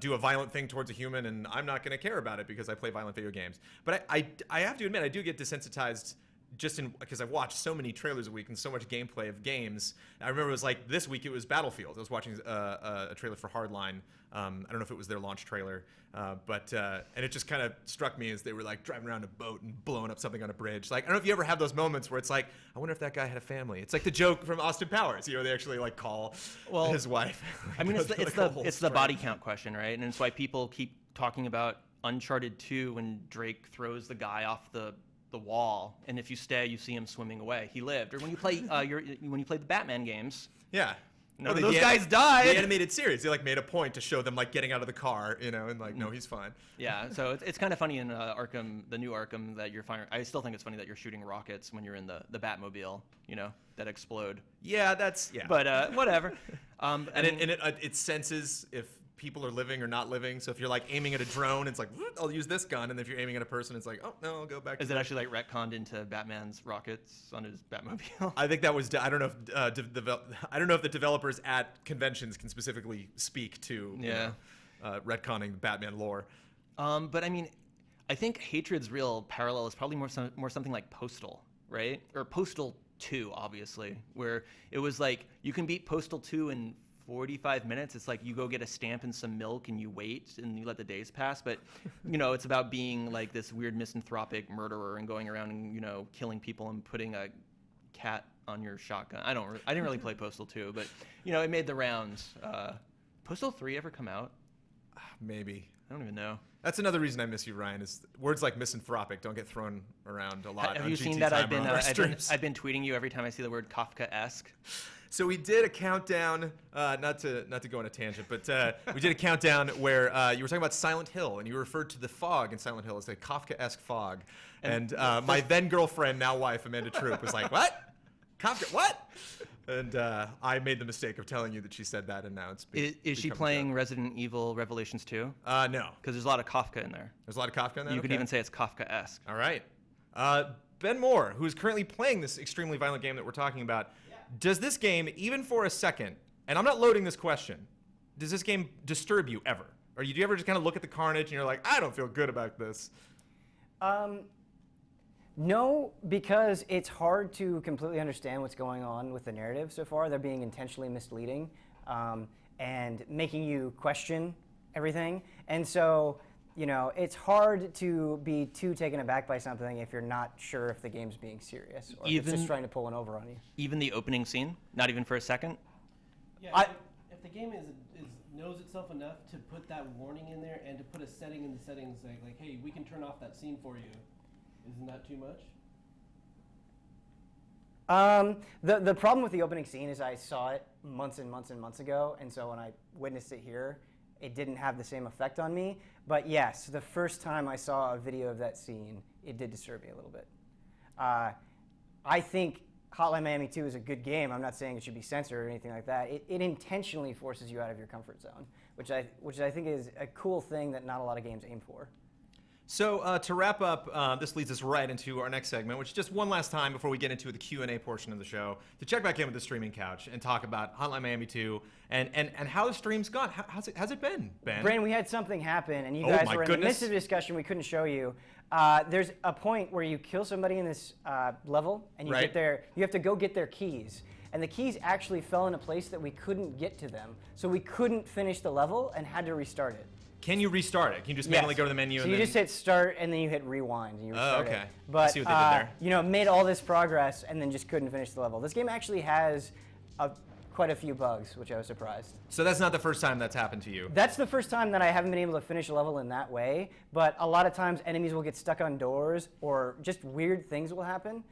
do a violent thing towards a human, and I'm not gonna care about it because I play violent video games. But I have to admit, I do get desensitized just because I've watched so many trailers a week and so much gameplay of games. I remember it was like this week it was Battlefield. I was watching a trailer for Hardline. I don't know if it was their launch trailer, but and it just kind of struck me as they were like driving around a boat and blowing up something on a bridge. Like I don't know if you ever have those moments where it's like, I wonder if that guy had a family. It's like the joke from Austin Powers. They actually like call his wife.
I mean, it's the body count question, right? And it's why people keep talking about Uncharted 2 when Drake throws the guy off the wall, and if you stay, you see him swimming away. He lived. Or when you play when you play the Batman games,
none of
those guys died.
The animated series, they like made a point to show them like getting out of the car, and like no, he's fine.
Yeah, so it's kind of funny in Arkham, the new Arkham, that you're firing. I still think it's funny that you're shooting rockets when you're in the Batmobile, that explode.
Yeah,
But whatever.
It senses if people are living or not living. So if you're like aiming at a drone, it's like, I'll use this gun. And if you're aiming at a person, it's like, oh no, I'll go back.
Is it actually like retconned into Batman's rockets on his Batmobile?
I think that was. I don't know if the developers at conventions can specifically speak to retconning Batman lore.
But I mean, I think Hatred's real parallel is probably more something like Postal, right? Or Postal 2, obviously, where it was like you can beat Postal 2 in 45 minutes. It's like you go get a stamp and some milk and you wait and you let the days pass. But it's about being like this weird misanthropic murderer and going around and killing people and putting a cat on your shotgun. I didn't really play Postal 2, but it made the rounds. Postal 3 ever come out?
Maybe.
I don't even know.
That's another reason I miss you, Ryan, is words like misanthropic don't get thrown around a lot.
Have you seen that? I've been tweeting you every time I see the word Kafka-esque.
So we did a countdown, not to go on a tangent, but we did a countdown where you were talking about Silent Hill, and you referred to the fog in Silent Hill as a Kafka-esque fog. And my then girlfriend, now wife, Amanda Troop, was like, "What? Kafka? What?" And I made the mistake of telling you that she said that, and now it's
Is she playing Resident Evil Revelations 2?
No.
Because there's a lot of Kafka in there.
There's a lot of Kafka in there?
You could even say it's Kafka-esque.
All right. Ben Moore, who's currently playing this extremely violent game that we're talking about, does this game, even for a second, and I'm not loading this question, does this game disturb you ever? Or do you ever just kind of look at the carnage and you're like, I don't feel good about this?
No, because it's hard to completely understand what's going on with the narrative so far. They're being intentionally misleading and making you question everything. And so, it's hard to be too taken aback by something if you're not sure if the game's being serious or if it's just trying to pull one over on you.
Even the opening scene? Not even for a second?
Yeah, if the game is knows itself enough to put that warning in there and to put a setting in the settings like, hey, we can turn off that scene for you. Isn't that too much?
The problem with the opening scene is I saw it months and months and months ago, and so when I witnessed it here, it didn't have the same effect on me. But yes, the first time I saw a video of that scene, it did disturb me a little bit. I think Hotline Miami 2 is a good game. I'm not saying it should be censored or anything like that. It intentionally forces you out of your comfort zone, which I think is a cool thing that not a lot of games aim for.
So to wrap up, this leads us right into our next segment, which is just one last time before we get into the Q&A portion of the show, to check back in with the streaming couch and talk about Hotline Miami 2 and how the stream's gone. How's it been, Ben?
Brandon, we had something happen, and you
Oh
guys
my
were in the midst
goodness.
of a discussion we couldn't show you. There's a point where you kill somebody in this level, and you
Right.
you have to go get their keys. And the keys actually fell in a place that we couldn't get to them. So we couldn't finish the level and had to restart it.
Can you restart it? Can you just manually
Yes.
go to the menu
So
and
you
then...
just hit start and then you hit rewind and you restart
okay.
it.
I
But
see what they did there.
you know, made all this progress and then just couldn't finish the level. This game actually has quite a few bugs, which I was surprised.
So that's not the first time that's happened to you.
That's the first time that I haven't been able to finish a level in that way. But a lot of times enemies will get stuck on doors or just weird things will happen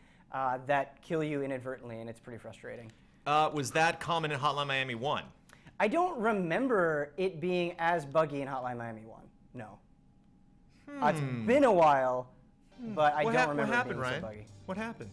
that kill you inadvertently, and it's pretty frustrating.
Was that common in Hotline Miami 1?
I don't remember it being as buggy in Hotline Miami 1. No. It's been a while, but I don't remember
what happened,
it being
Ryan?
so buggy.
What happened?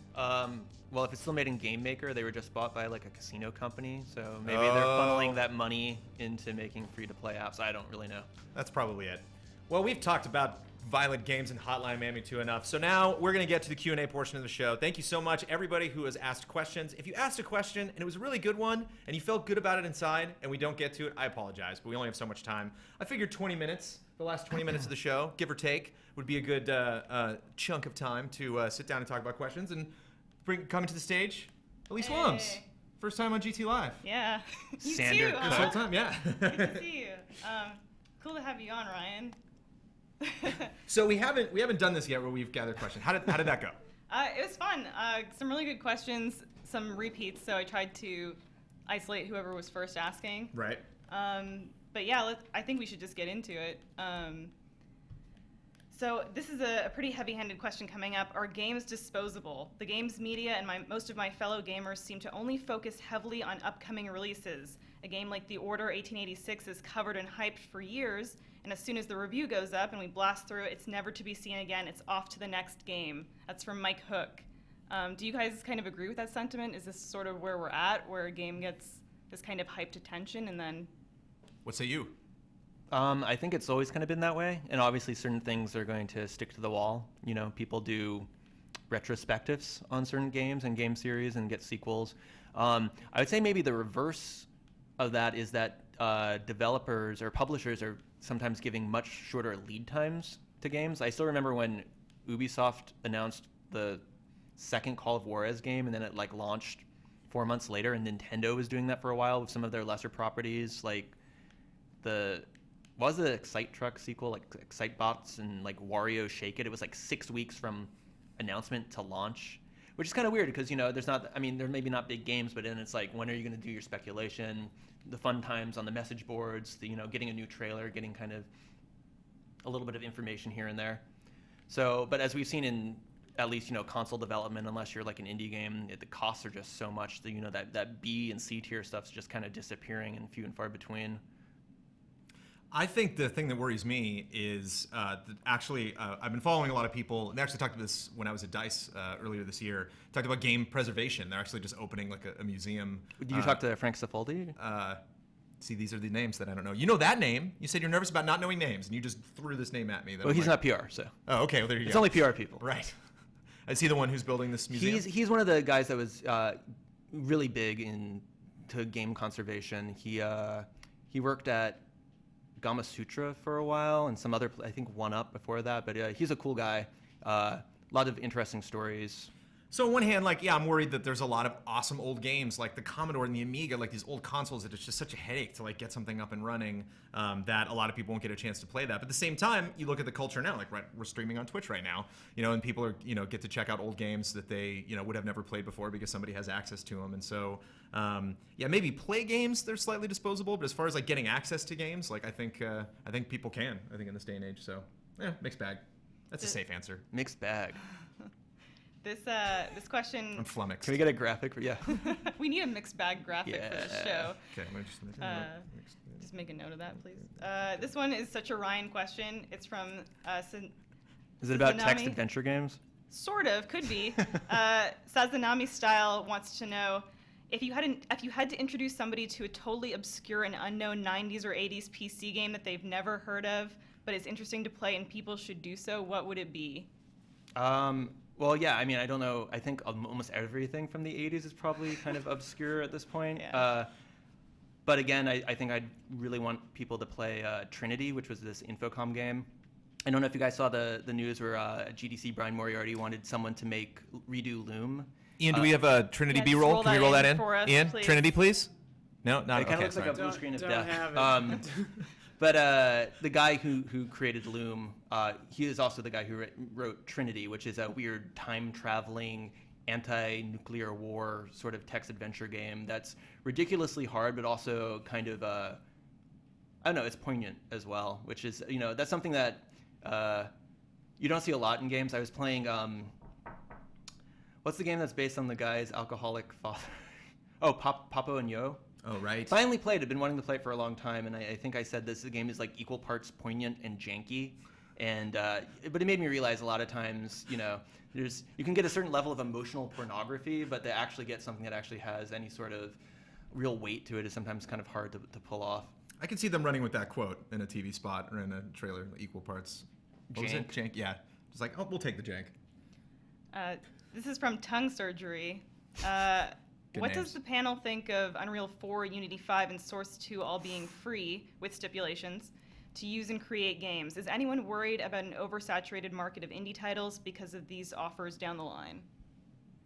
Well, if it's still made in Game Maker, they were just bought by like a casino company, so maybe they're
Oh.
funneling that money into making free-to-play apps. I don't really know.
That's probably it. Well, we've talked about violent games in Hotline Miami 2 enough, so now we're going to get to the Q&A portion of the show. Thank you so much, everybody who has asked questions. If you asked a question and it was a really good one and you felt good about it inside and we don't get to it, I apologize, but we only have so much time. I figured 20 minutes, the last 20 minutes of the show, give or take, would be a good chunk of time to sit down and talk about questions. And coming to the stage, Elyse Willems. First time on GT Live.
Yeah. You
Sander
too,
Cook.
This
huh?
whole time, yeah.
Good to see you. Cool to have you on, Ryan.
So we haven't done this yet where we've gathered questions. How did that go?
It was fun. Some really good questions, some repeats. So I tried to isolate whoever was first asking.
Right.
But yeah, I think we should just get into it. So this is a pretty heavy-handed question coming up. Are games disposable? The games media and most of my fellow gamers seem to only focus heavily on upcoming releases. A game like The Order 1886 is covered and hyped for years, and as soon as the review goes up and we blast through it, it's never to be seen again. It's off to the next game. That's from Mike Hook. Do you guys kind of agree with that sentiment? Is this sort of where we're at, where a game gets this kind of hyped attention and then...
What say you?
I think it's always kind of been that way, and obviously certain things are going to stick to the wall. You know, people do retrospectives on certain games and game series and get sequels. I would say maybe the reverse of that is that developers or publishers are sometimes giving much shorter lead times to games. I still remember when Ubisoft announced the second Call of Juarez game, and then it like launched 4 months later, and Nintendo was doing that for a while with some of their lesser properties, like the Excite Truck sequel, like Excite Bots and like Wario Shake It. It was like 6 weeks from announcement to launch, which is kind of weird because, you know, there may be not big games, but then it's like, when are you going to do your speculation, the fun times on the message boards, getting a new trailer, getting kind of a little bit of information here and there. So, but as we've seen in at least, console development, unless you're like an indie game, the costs are just so much that, that B and C tier stuff's just kind of disappearing and few and far between.
I think the thing that worries me is that actually I've been following a lot of people, and they actually talked about this when I was at DICE earlier this year, talked about game preservation. They're actually just opening like a museum.
Did you talk to Frank Cifaldi?
See, these are the names that I don't know. You know that name. You said you're nervous about not knowing names, and you just threw this name at me.
Well, he's not PR, so.
Oh, okay. Well, there you
It's
go.
only PR people.
Right. Is he the one who's building this museum?
He's one of the guys that was really big into game conservation. He worked at Gama Sutra for a while and some other, I think, 1UP before that. But he's a cool guy. A lot of interesting stories.
So on one hand, like, yeah, I'm worried that there's a lot of awesome old games like the Commodore and the Amiga, like these old consoles that it's just such a headache to like get something up and running that a lot of people won't get a chance to play that. But at the same time, you look at the culture now, like we're streaming on Twitch right now, and people are, get to check out old games that they, would have never played before because somebody has access to them. And so, yeah, maybe play games, they're slightly disposable, but as far as like getting access to games, like I think people can, I think in this day and age. So, yeah, mixed bag. That's a safe answer.
Mixed bag.
This question.
I'm flummoxed.
Can we get a graphic for? Yeah.
We need a mixed bag graphic for this show.
Okay, I'm gonna just make a note.
Just make a note of that, please. This one is such a Ryan question. It's from.
Is it about
Sazanami?
text adventure games?
Sort of, could be. Sazanami Style wants to know if you had to introduce somebody to a totally obscure and unknown 90s or 80s PC game that they've never heard of, but is interesting to play and people should do so, what would it be?
Well, yeah, I mean, I don't know. I think almost everything from the 80s is probably kind of obscure at this point.
Yeah.
But again, I think I'd really want people to play Trinity, which was this Infocom game. I don't know if you guys saw the news where GDC Brian Moriarty wanted someone to redo Loom.
Ian, do we have a Trinity
Yeah,
B-roll?
just
Can we
roll
roll
that
that
in
in?
for us,
Ian,
please.
Trinity, please? No, not
It kind of
okay.
looks like a
sorry.
blue screen of
Don't
death.
have it.
But the guy who created Loom, he is also the guy who wrote Trinity, which is a weird time-traveling, anti-nuclear war sort of text adventure game that's ridiculously hard, but also kind of, I don't know, it's poignant as well, which is, that's something that you don't see a lot in games. I was playing, what's the game that's based on the guy's alcoholic father? Oh, Papo and Yo.
Oh, right.
Finally played it. Been wanting to play it for a long time, and I think I said this game is like equal parts poignant and janky, and but it made me realize a lot of times, you can get a certain level of emotional pornography, but to actually get something that actually has any sort of real weight to it is sometimes kind of hard to pull off.
I can see them running with that quote in a TV spot or in a trailer, equal parts. What was it? Jank, yeah. Just like, oh, we'll take the jank.
This is from Tongue Surgery. What
names.
does the panel think of Unreal 4, Unity 5, and Source 2 all being free, with stipulations, to use and create games? Is anyone worried about an oversaturated market of indie titles because of these offers down the line?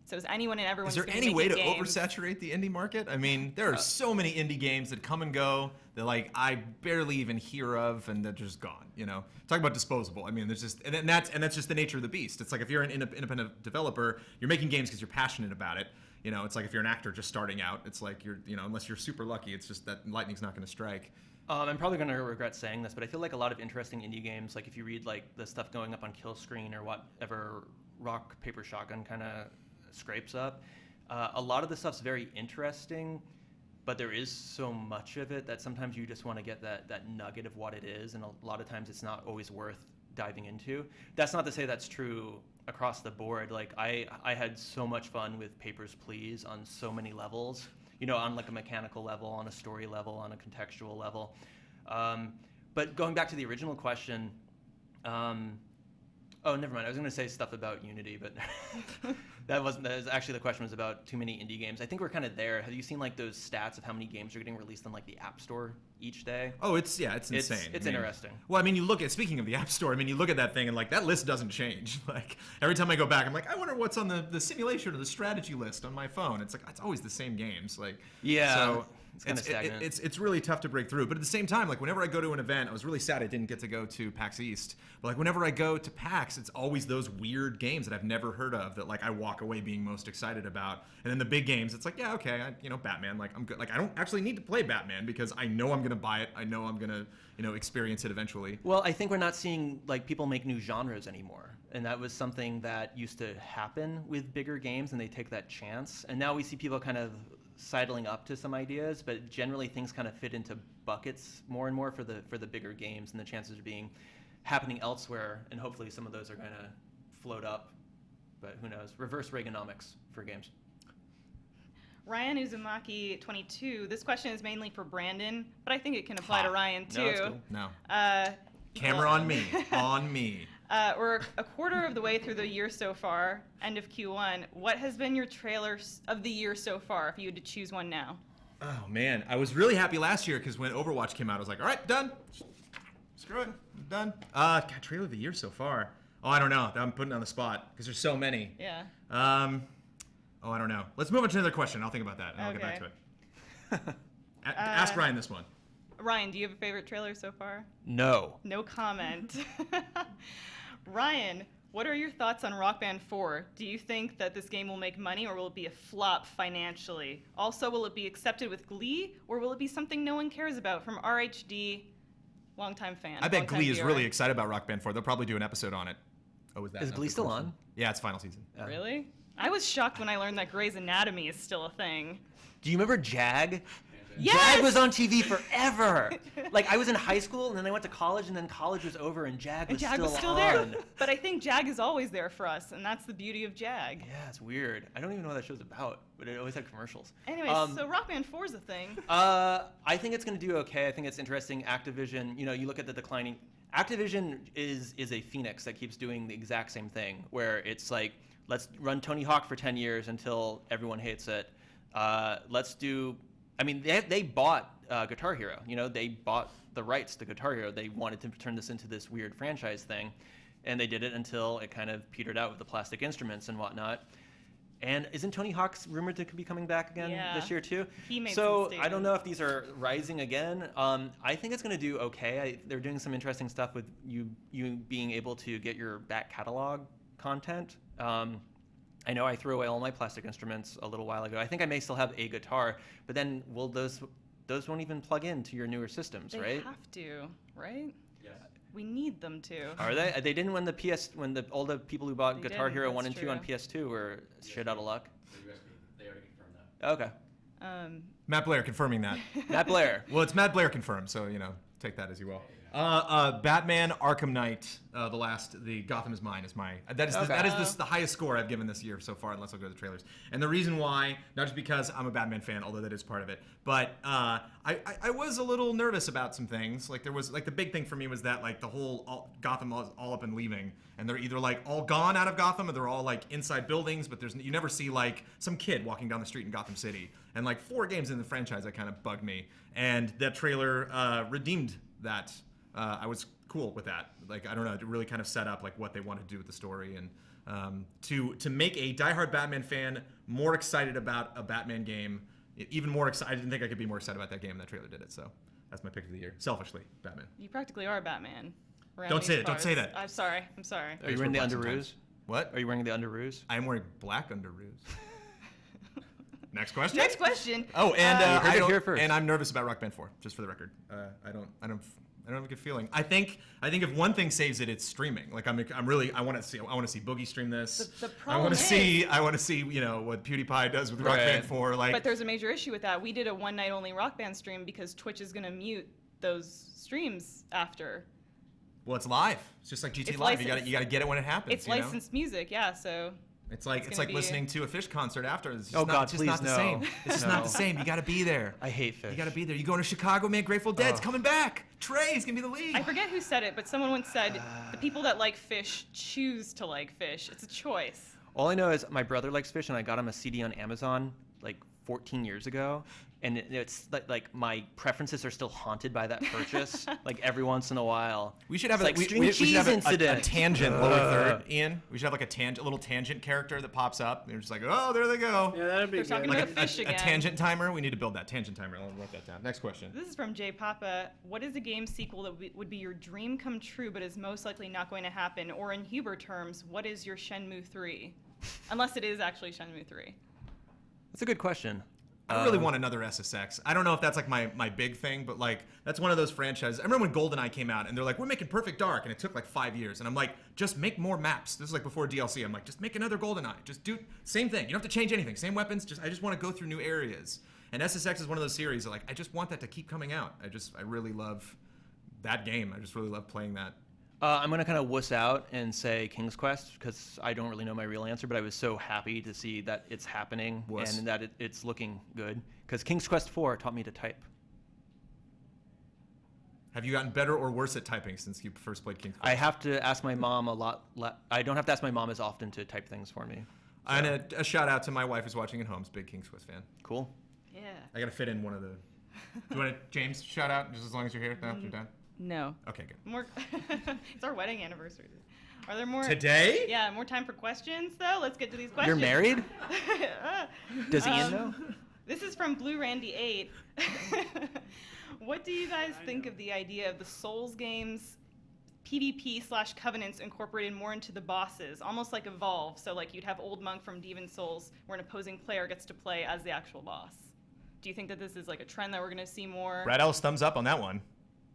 So is anyone and everyone
Is there any way to oversaturate the indie market? I mean, there are so many indie games that come and go that like I barely even hear of, and they're just gone. Talk about disposable. I mean, there's just and that's just the nature of the beast. It's like if you're an independent developer, you're making games because you're passionate about it. It's like if you're an actor just starting out, it's like you're, unless you're super lucky, it's just that lightning's not going to strike.
I'm probably going to regret saying this, but I feel like a lot of interesting indie games, like if you read like the stuff going up on Kill Screen or whatever Rock Paper Shotgun kind of scrapes up, a lot of the stuff's very interesting, but there is so much of it that sometimes you just want to get that nugget of what it is, and a lot of times it's not always worth diving into. That's not to say that's true across the board. Like I had so much fun with Papers, Please on so many levels, on like a mechanical level, on a story level, on a contextual level. But going back to the original question, oh, never mind. I was going to say stuff about Unity, but actually the question was about too many indie games. I think we're kind of there. Have you seen like those stats of how many games are getting released on like the App Store each day?
Oh, it's insane.
It's interesting.
Well, I mean, speaking of the App Store, I mean, you look at that thing and like that list doesn't change. Like every time I go back, I'm like, I wonder what's on the simulation or the strategy list on my phone. It's like, it's always the same games. Like,
yeah.
So
it's kind of stagnant.
It's really tough to break through. But at the same time, like whenever I go to an event, I was really sad I didn't get to go to PAX East. But like whenever I go to PAX, it's always those weird games that I've never heard of that like I walk away being most excited about. And then the big games, it's like, yeah, okay, Batman. Like I'm good. Like I don't actually need to play Batman because I know I'm gonna buy it. I know I'm gonna experience it eventually.
Well, I think we're not seeing like people make new genres anymore. And that was something that used to happen with bigger games, and they take that chance. And now we see people kind of sidling up to some ideas, but generally things kind of fit into buckets more and more for the bigger games, and the chances of being happening elsewhere, and hopefully some of those are going to float up, but who knows. Reverse Reaganomics for games.
Ryan Uzumaki 22. This question is mainly for Brandon, but I think it can apply to Ryan too.
No, it's cool.
No.
equal-
Camera on me. On me.
We're a quarter of the way through the year so far, end of Q1. What has been your trailer of the year so far, if you had to choose one now?
Oh man, I was really happy last year because when Overwatch came out, I was like, all right, done. Screw it, I'm done. God, trailer of the year so far. Oh, I don't know. I'm putting it on the spot because there's so many.
Yeah.
Oh, I don't know. Let's move on to another question. I'll think about that, and I'll get back to it. Ask Ryan this one.
Ryan, do you have a favorite trailer so far?
No.
No comment. Ryan, what are your thoughts on Rock Band 4? Do you think that this game will make money or will it be a flop financially? Also, will it be accepted with glee or will it be something no one cares about? From RHD, longtime fan.
I bet
longtime
Glee is
viewer.
really excited about Rock Band 4. They'll probably do an episode on it. Oh, is that
Is
not
Glee
the
still
first
on?
one? Yeah, it's final season.
Really? I was shocked when I learned that Grey's Anatomy is still a thing.
Do you remember Jag?
Yes!
Jag was on TV forever. Like, I was in high school, and then I went to college, and then college was over, and Jag was,
And Jag was still
on.
there. But I think Jag is always there for us, and that's the beauty of Jag.
Yeah, it's weird. I don't even know what that show's about, but it always had commercials.
Anyways, so Rock Band 4 is a thing.
I think it's going to do okay. I think it's interesting. Activision, you look at the declining. Activision is a phoenix that keeps doing the exact same thing, where it's like, let's run Tony Hawk for 10 years until everyone hates it. Let's do. I mean, they bought Guitar Hero. They bought the rights to Guitar Hero. They wanted to turn this into this weird franchise thing, and they did it until it kind of petered out with the plastic instruments and whatnot. And isn't Tony Hawk's rumored to be coming back again this year too?
He made
so
some
I don't know if these are rising again. I think it's going to do okay. They're doing some interesting stuff with you being able to get your back catalog content. I know I threw away all my plastic instruments a little while ago. I think I may still have a guitar, but then will those won't even plug into your newer systems,
They
right?
have to, right? Yes. We need them to.
Are they? They didn't when all the people who bought
They
Guitar
didn't,
Hero 1
that's
and 2 on
true.
PS2 were shit out of luck.
They already confirmed that.
Okay.
Matt Blair confirming that.
Matt Blair.
Well, it's Matt Blair confirmed, so take that as you will. Batman Arkham Knight, the Gotham is Mine is my that is the highest score I've given this year so far, unless I go to the trailers. And the reason why, not just because I'm a Batman fan, although that is part of it, but I was a little nervous about some things. Like there was the big thing for me was that the whole Gotham was all up and leaving, and they're either all gone out of Gotham or they're all inside buildings, but you never see some kid walking down the street in Gotham City. And 4 games in the franchise, that kind of bugged me. And that trailer redeemed that. I was cool with that. I don't know, it really kind of set up what they wanted to do with the story, and to make a diehard Batman fan more excited about a Batman game, even more excited. I didn't think I could be more excited about that game, and that trailer did it. So that's my pick of the year. Selfishly, Batman.
You practically are Batman. around
Don't
these
say it, don't
parts.
say that.
I'm sorry. I'm sorry.
Are you wearing the
Black
underoos?
sometimes. What?
Are you wearing the underoos?
I am wearing black underoos. Next question.
Next question.
Oh, and
You heard
I
it
don't-
here first.
and I'm nervous about Rock Band 4, just for the record. I don't have a good feeling. I think if one thing saves it, it's streaming. I want to see Boogie stream this.
The
I
problem
want to
is-
see what PewDiePie does with Rock
Right.
Band 4.
But there's a major issue with that. We did a one night only Rock Band stream because Twitch is going to mute those streams after.
well, it's live. It's just like GT
It's
Live.
licensed.
You got to get it when it happens.
It's licensed music, yeah. So
It's like
gonna be-
listening to a Fish concert after. It's just
Oh,
not,
God,
it's just
please,
not the
no.
same. It's just not
No.
the same. You got to be there.
I hate fish.
You got to be there. You going to Chicago, man? Grateful Dead's
Oh.
coming back. Trey's gonna be the lead.
I forget who said it, but someone once said the people that like fish choose to like fish. It's a choice.
All I know is my brother likes fish, and I got him a CD on Amazon 14 years ago, and it's like my preferences are still haunted by that purchase. Every once in a while,
We should have
It's
a
like
we
string
should
cheese
have a
incident.
tangent lower third, Ian. We should have a little tangent character that pops up. They're just oh, there they go.
Yeah, that'd be
They're talking
good.
about fish
a
again.
tangent timer. We need to build that tangent timer. I'll write that down. Next question.
This is from Jay Papa. What is a game sequel that would be your dream come true, but is most likely not going to happen? Or in Huber terms, what is your Shenmue 3? Unless it is actually Shenmue 3.
That's a good question.
I really want another SSX. I don't know if that's my big thing, but that's one of those franchises. I remember when GoldenEye came out and they're we're making Perfect Dark, and it took 5 years. And I'm just make more maps. This is before DLC. I'm just make another GoldenEye. Just do same thing. You don't have to change anything. Same weapons. I just want to go through new areas. And SSX is one of those series that I just want that to keep coming out. I really love that game. I just really love playing that.
I'm going to kind of wuss out and say King's Quest because I don't really know my real answer, but I was so happy to see that it's happening
Wuss.
and that it's looking good because King's Quest 4 taught me to type.
Have you gotten better or worse at typing since you first played King's Quest?
I have to ask my mom a lot. I don't have to ask my mom as often to type things for me.
And a shout out to my wife who's watching at home. Is a big King's Quest fan.
Cool.
Yeah.
I got to fit in one of the. Do you want to, James, shout out just as long as you're here? No, you're done?
No.
Okay, good.
More. It's our wedding anniversary. Are there more?
Today?
Yeah, more time for questions, though. Let's get to these questions.
You're married? Does Ian know?
This is from Blue Randy 8. What do you guys think of the idea of the Souls games PvP/Covenants incorporated more into the bosses, almost like Evolve? So like you'd have Old Monk from Demon Souls, where an opposing player gets to play as the actual boss. Do you think that this is like a trend that we're going to see more?
Brad Ellis, thumbs up on that one.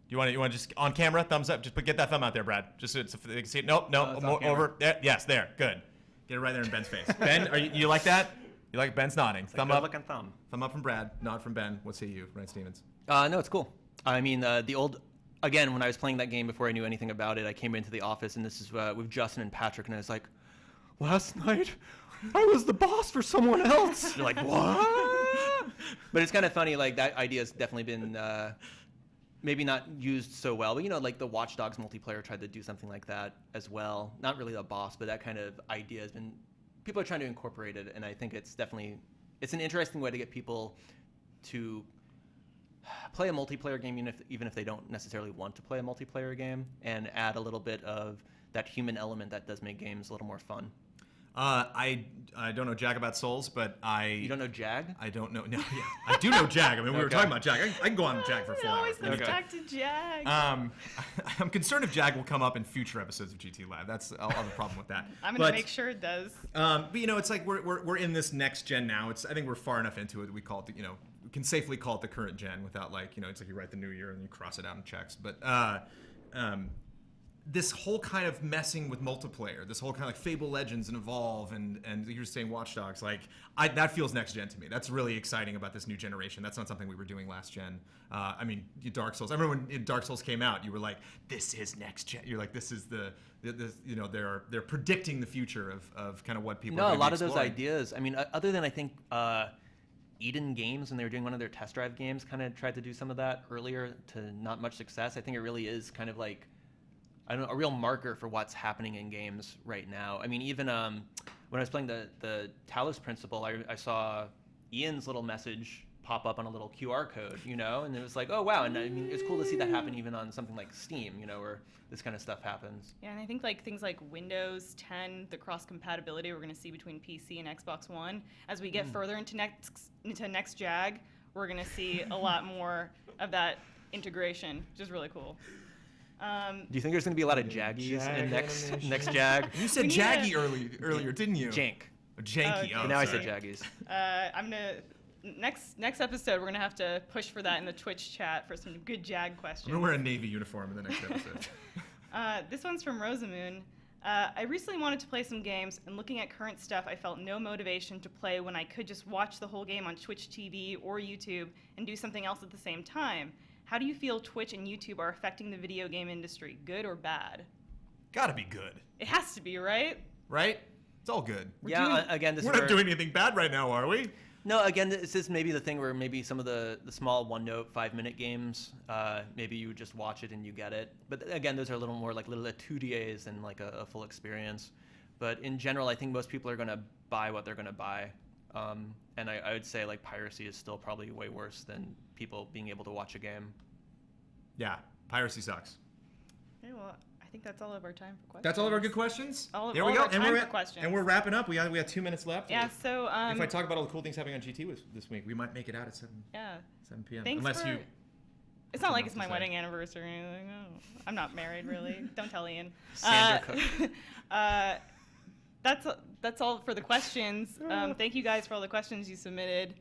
You want to just on camera, thumbs up. Just get that thumb out there, Brad. Just so they can see it. Nope,
it's on camera.
over. There, yes, there. Good. Get it right there in Ben's face. Ben, you like that? You like Ben's nodding. Thumb up.
Looking thumb.
Thumb up from Brad. Nod from Ben. What say you, Ryan Stevens?
No, it's cool. I mean, again, when I was playing that game before I knew anything about it, I came into the office, and this is with Justin and Patrick, and I was like, last night, I was the boss for someone else. They're like, what? But it's kind of funny, like, that idea has definitely been maybe not used so well, but, like the Watch Dogs multiplayer tried to do something like that as well. Not really a boss, but that kind of idea has been, people are trying to incorporate it, and I think it's an interesting way to get people to play a multiplayer game even if they don't necessarily want to play a multiplayer game, and add a little bit of that human element that does make games a little more fun.
I don't know jack about Souls, but
You don't know Jag?
I don't know. No, yeah, I do know Jag. I mean, we were talking about Jag. I can go on Jag for 4
It
hours.
always comes back to Jag.
I'm concerned if Jag will come up in future episodes of GT Live. I'll have a problem with that.
I'm going to make sure it does.
But it's like we're in this next gen now. I think we're far enough into it that we call it we can safely call it the current gen without it's like you write the new year and you cross it out in checks. But this whole kind of messing with multiplayer, this whole kind of like Fable Legends and Evolve and you're saying Watch Dogs, that feels next gen to me. That's really exciting about this new generation. That's not something we were doing last gen. I mean, Dark Souls. I remember when Dark Souls came out, you were like, this is next gen. You're like, this is they're predicting the future of kind of what people.
No,
are
a lot of
exploring.
those ideas. I mean, other than I think Eden Games, when they were doing one of their test drive games, kind of tried to do some of that earlier to not much success. I think it really is kind of like, I don't know, a real marker for what's happening in games right now. I mean, even when I was playing the Talos Principle, I saw Ian's little message pop up on a little QR code, and it was like, oh wow, and I mean, it's cool to see that happen even on something like Steam, where this kind of stuff happens.
Yeah, and I think things like Windows 10, the cross compatibility we're going to see between PC and Xbox One, as we get further into next Jag, we're going to see a lot more of that integration, which is really cool.
Do you think there's going to be a lot of Jaggies in next Jag?
You said Jaggy earlier, didn't you?
Jank.
Janky.
Oh,
Now
sorry.
I said Jaggies.
I'm gonna next episode we're gonna have to push for that in the Twitch chat for some good Jag questions.
I'm gonna wear a Navy uniform in the next episode.
This one's from Rosamoon. I recently wanted to play some games, and looking at current stuff, I felt no motivation to play when I could just watch the whole game on Twitch TV or YouTube and do something else at the same time. How do you feel Twitch and YouTube are affecting the video game industry, good or bad?
Gotta be good.
It has to be, right?
Right? It's all good.
Again,
We're not doing anything bad right now, are we?
No, again, this is maybe the thing where maybe some of the small one-note, 5-minute games, maybe you just watch it and you get it. But again, those are a little more like little 2DAs than like a full experience. But in general, I think most people are going to buy what they're going to buy. And I would say like piracy is still probably way worse than people being able to watch a game.
Yeah, piracy sucks.
Okay, well, I think that's all of our time for questions.
That's all of our good questions?
All of
there we go.
our time for questions.
And we're wrapping up. We have 2 minutes left.
Yeah, so...
if I talk about all the cool things happening on GT this week, we might make it out at 7 p.m.
Thanks
Unless
for,
you...
It's not like it's
to
my
say.
wedding anniversary or anything. No, I'm not married, really. Don't tell Ian.
Sander Cook.
That's all for the questions. Thank you guys for all the questions you submitted.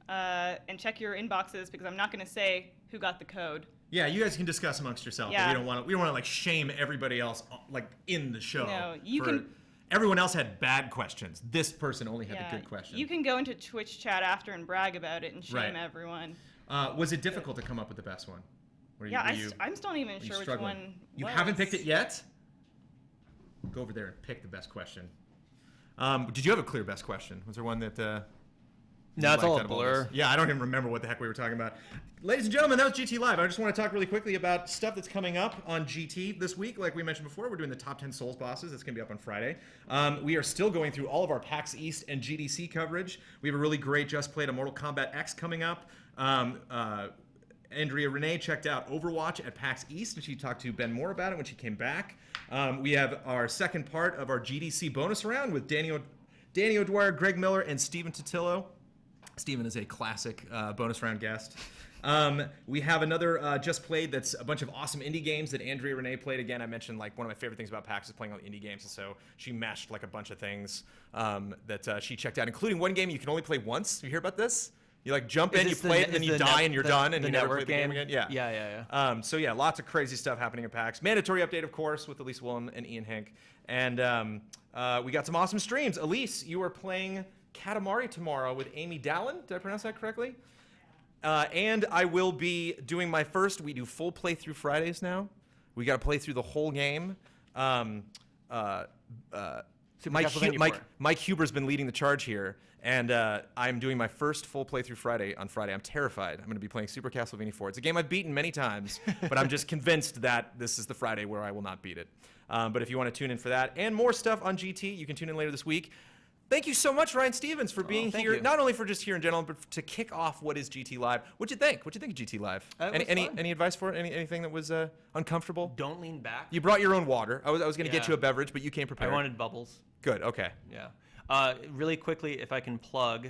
And check your inboxes, because I'm not going to say who got the code.
Yeah, you guys can discuss amongst yourselves.
Yeah.
We don't want to like shame everybody else like in the show.
No, you can.
Everyone else had bad questions. This person only had the good question.
You can go into Twitch chat after and brag about it and shame
Right.
everyone.
Was it difficult to come up with the best one?
I'm still not even sure which one.
You
was.
haven't picked it yet? Go over there and pick the best question. Did you have a clear best question? Was there one that?
No, it's all a
out of
blur.
this? Yeah, I don't even remember what the heck we were talking about. Ladies and gentlemen, that was GT Live. I just want to talk really quickly about stuff that's coming up on GT this week. Like we mentioned before, we're doing the top 10 Souls bosses. It's going to be up on Friday. We are still going through all of our PAX East and GDC coverage. We have a really great Just Played a Mortal Kombat X coming up. Andrea Renee checked out Overwatch at PAX East, and she talked to Ben Moore about it when she came back. We have our second part of our GDC bonus round with Danny O'Dwyer, Greg Miller, and Steven Totillo. Steven is a classic bonus round guest. We have another Just Played that's a bunch of awesome indie games that Andrea Renee played. Again, I mentioned like one of my favorite things about PAX is playing all the indie games, and so she mashed like a bunch of things that she checked out, including one game you can only play once. You hear about this? You like jump in, you play it, and then you die, and you're done, and you never play the game again. Yeah. So yeah, lots of crazy stuff happening at PAX. Mandatory update, of course, with Elyse Willems and Ian Hink. And we got some awesome streams. Elyse, you are playing Katamari tomorrow with Amy Dallin. Did I pronounce that correctly? And I will be doing my first. We do full playthrough Fridays now. We got to play through the whole game. Mike Huber's been leading the charge here, and I'm doing my first full playthrough Friday on Friday. I'm terrified. I'm going to be playing Super Castlevania 4. It's a game I've beaten many times, but I'm just convinced that this is the Friday where I will not beat it. But if you want to tune in for that and more stuff on GT, you can tune in later this week. Thank you so much, Ryan Stevens, for being here. Not only for just here in general, but to kick off what is GT Live. What'd you think? What'd you think of GT Live? Any advice for it? Anything that was uncomfortable?
Don't lean back.
You brought your own water. I was going to get you a beverage, but you came prepared.
I wanted bubbles.
Good. Okay.
Yeah. Really quickly, if I can plug,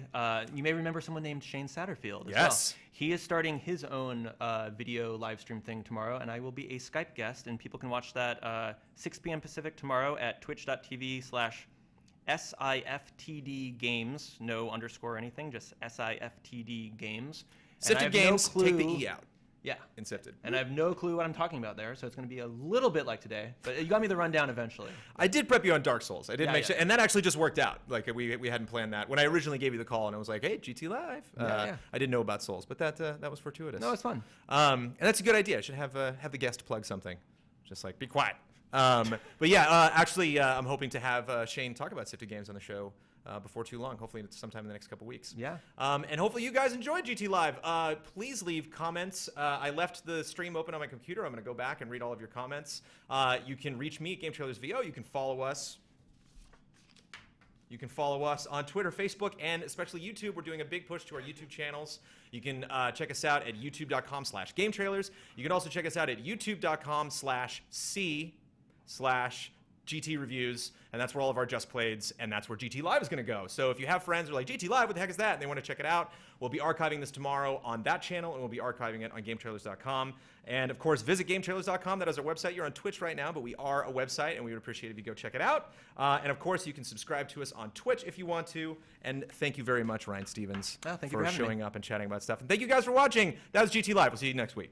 you may remember someone named Shane Satterfield.
Yes.
Well. He is starting his own video live stream thing tomorrow, and I will be a Skype guest, and people can watch that 6 p.m. Pacific tomorrow at twitch.tv/SIFTD Games, no underscore or anything, just SIFTD Games.
Sifted Games, take the E out.
Yeah.
In Sifted.
And I have no clue what I'm talking about there, so it's going to be a little bit like today. But you got me the rundown eventually.
I did prep you on Dark Souls. I did make sure, and that actually just worked out. Like we hadn't planned that when I originally gave you the call, and I was like, "Hey, GT Live." I didn't know about Souls, but that was fortuitous.
No, it's fun.
And that's a good idea. I should have the guest plug something, just like be quiet. But yeah, actually, I'm hoping to have Shane talk about Sifted Games on the show before too long. Hopefully, sometime in the next couple weeks.
Yeah.
And hopefully, you guys enjoyed GT Live. Please leave comments. I left the stream open on my computer. I'm going to go back and read all of your comments. You can reach me at GameTrailersVO. You can follow us. You can follow us on Twitter, Facebook, and especially YouTube. We're doing a big push to our YouTube channels. You can check us out at youtube.com/GameTrailers. You can also check us out at youtube.com/C/GT Reviews, and that's where all of our Just Playeds, and that's where GT Live is going to go. So if you have friends who are like, GT Live, what the heck is that? And they want to check it out, we'll be archiving this tomorrow on that channel, and we'll be archiving it on GameTrailers.com. And of course, visit GameTrailers.com. That is our website. You're on Twitch right now, but we are a website, and we would appreciate it if you go check it out. And of course, you can subscribe to us on Twitch if you want to. And thank you very much, Ryan Stevens,
thank you
for
having
showing
me.
up and chatting about stuff. And thank you guys for watching. That was GT Live. We'll see you next week.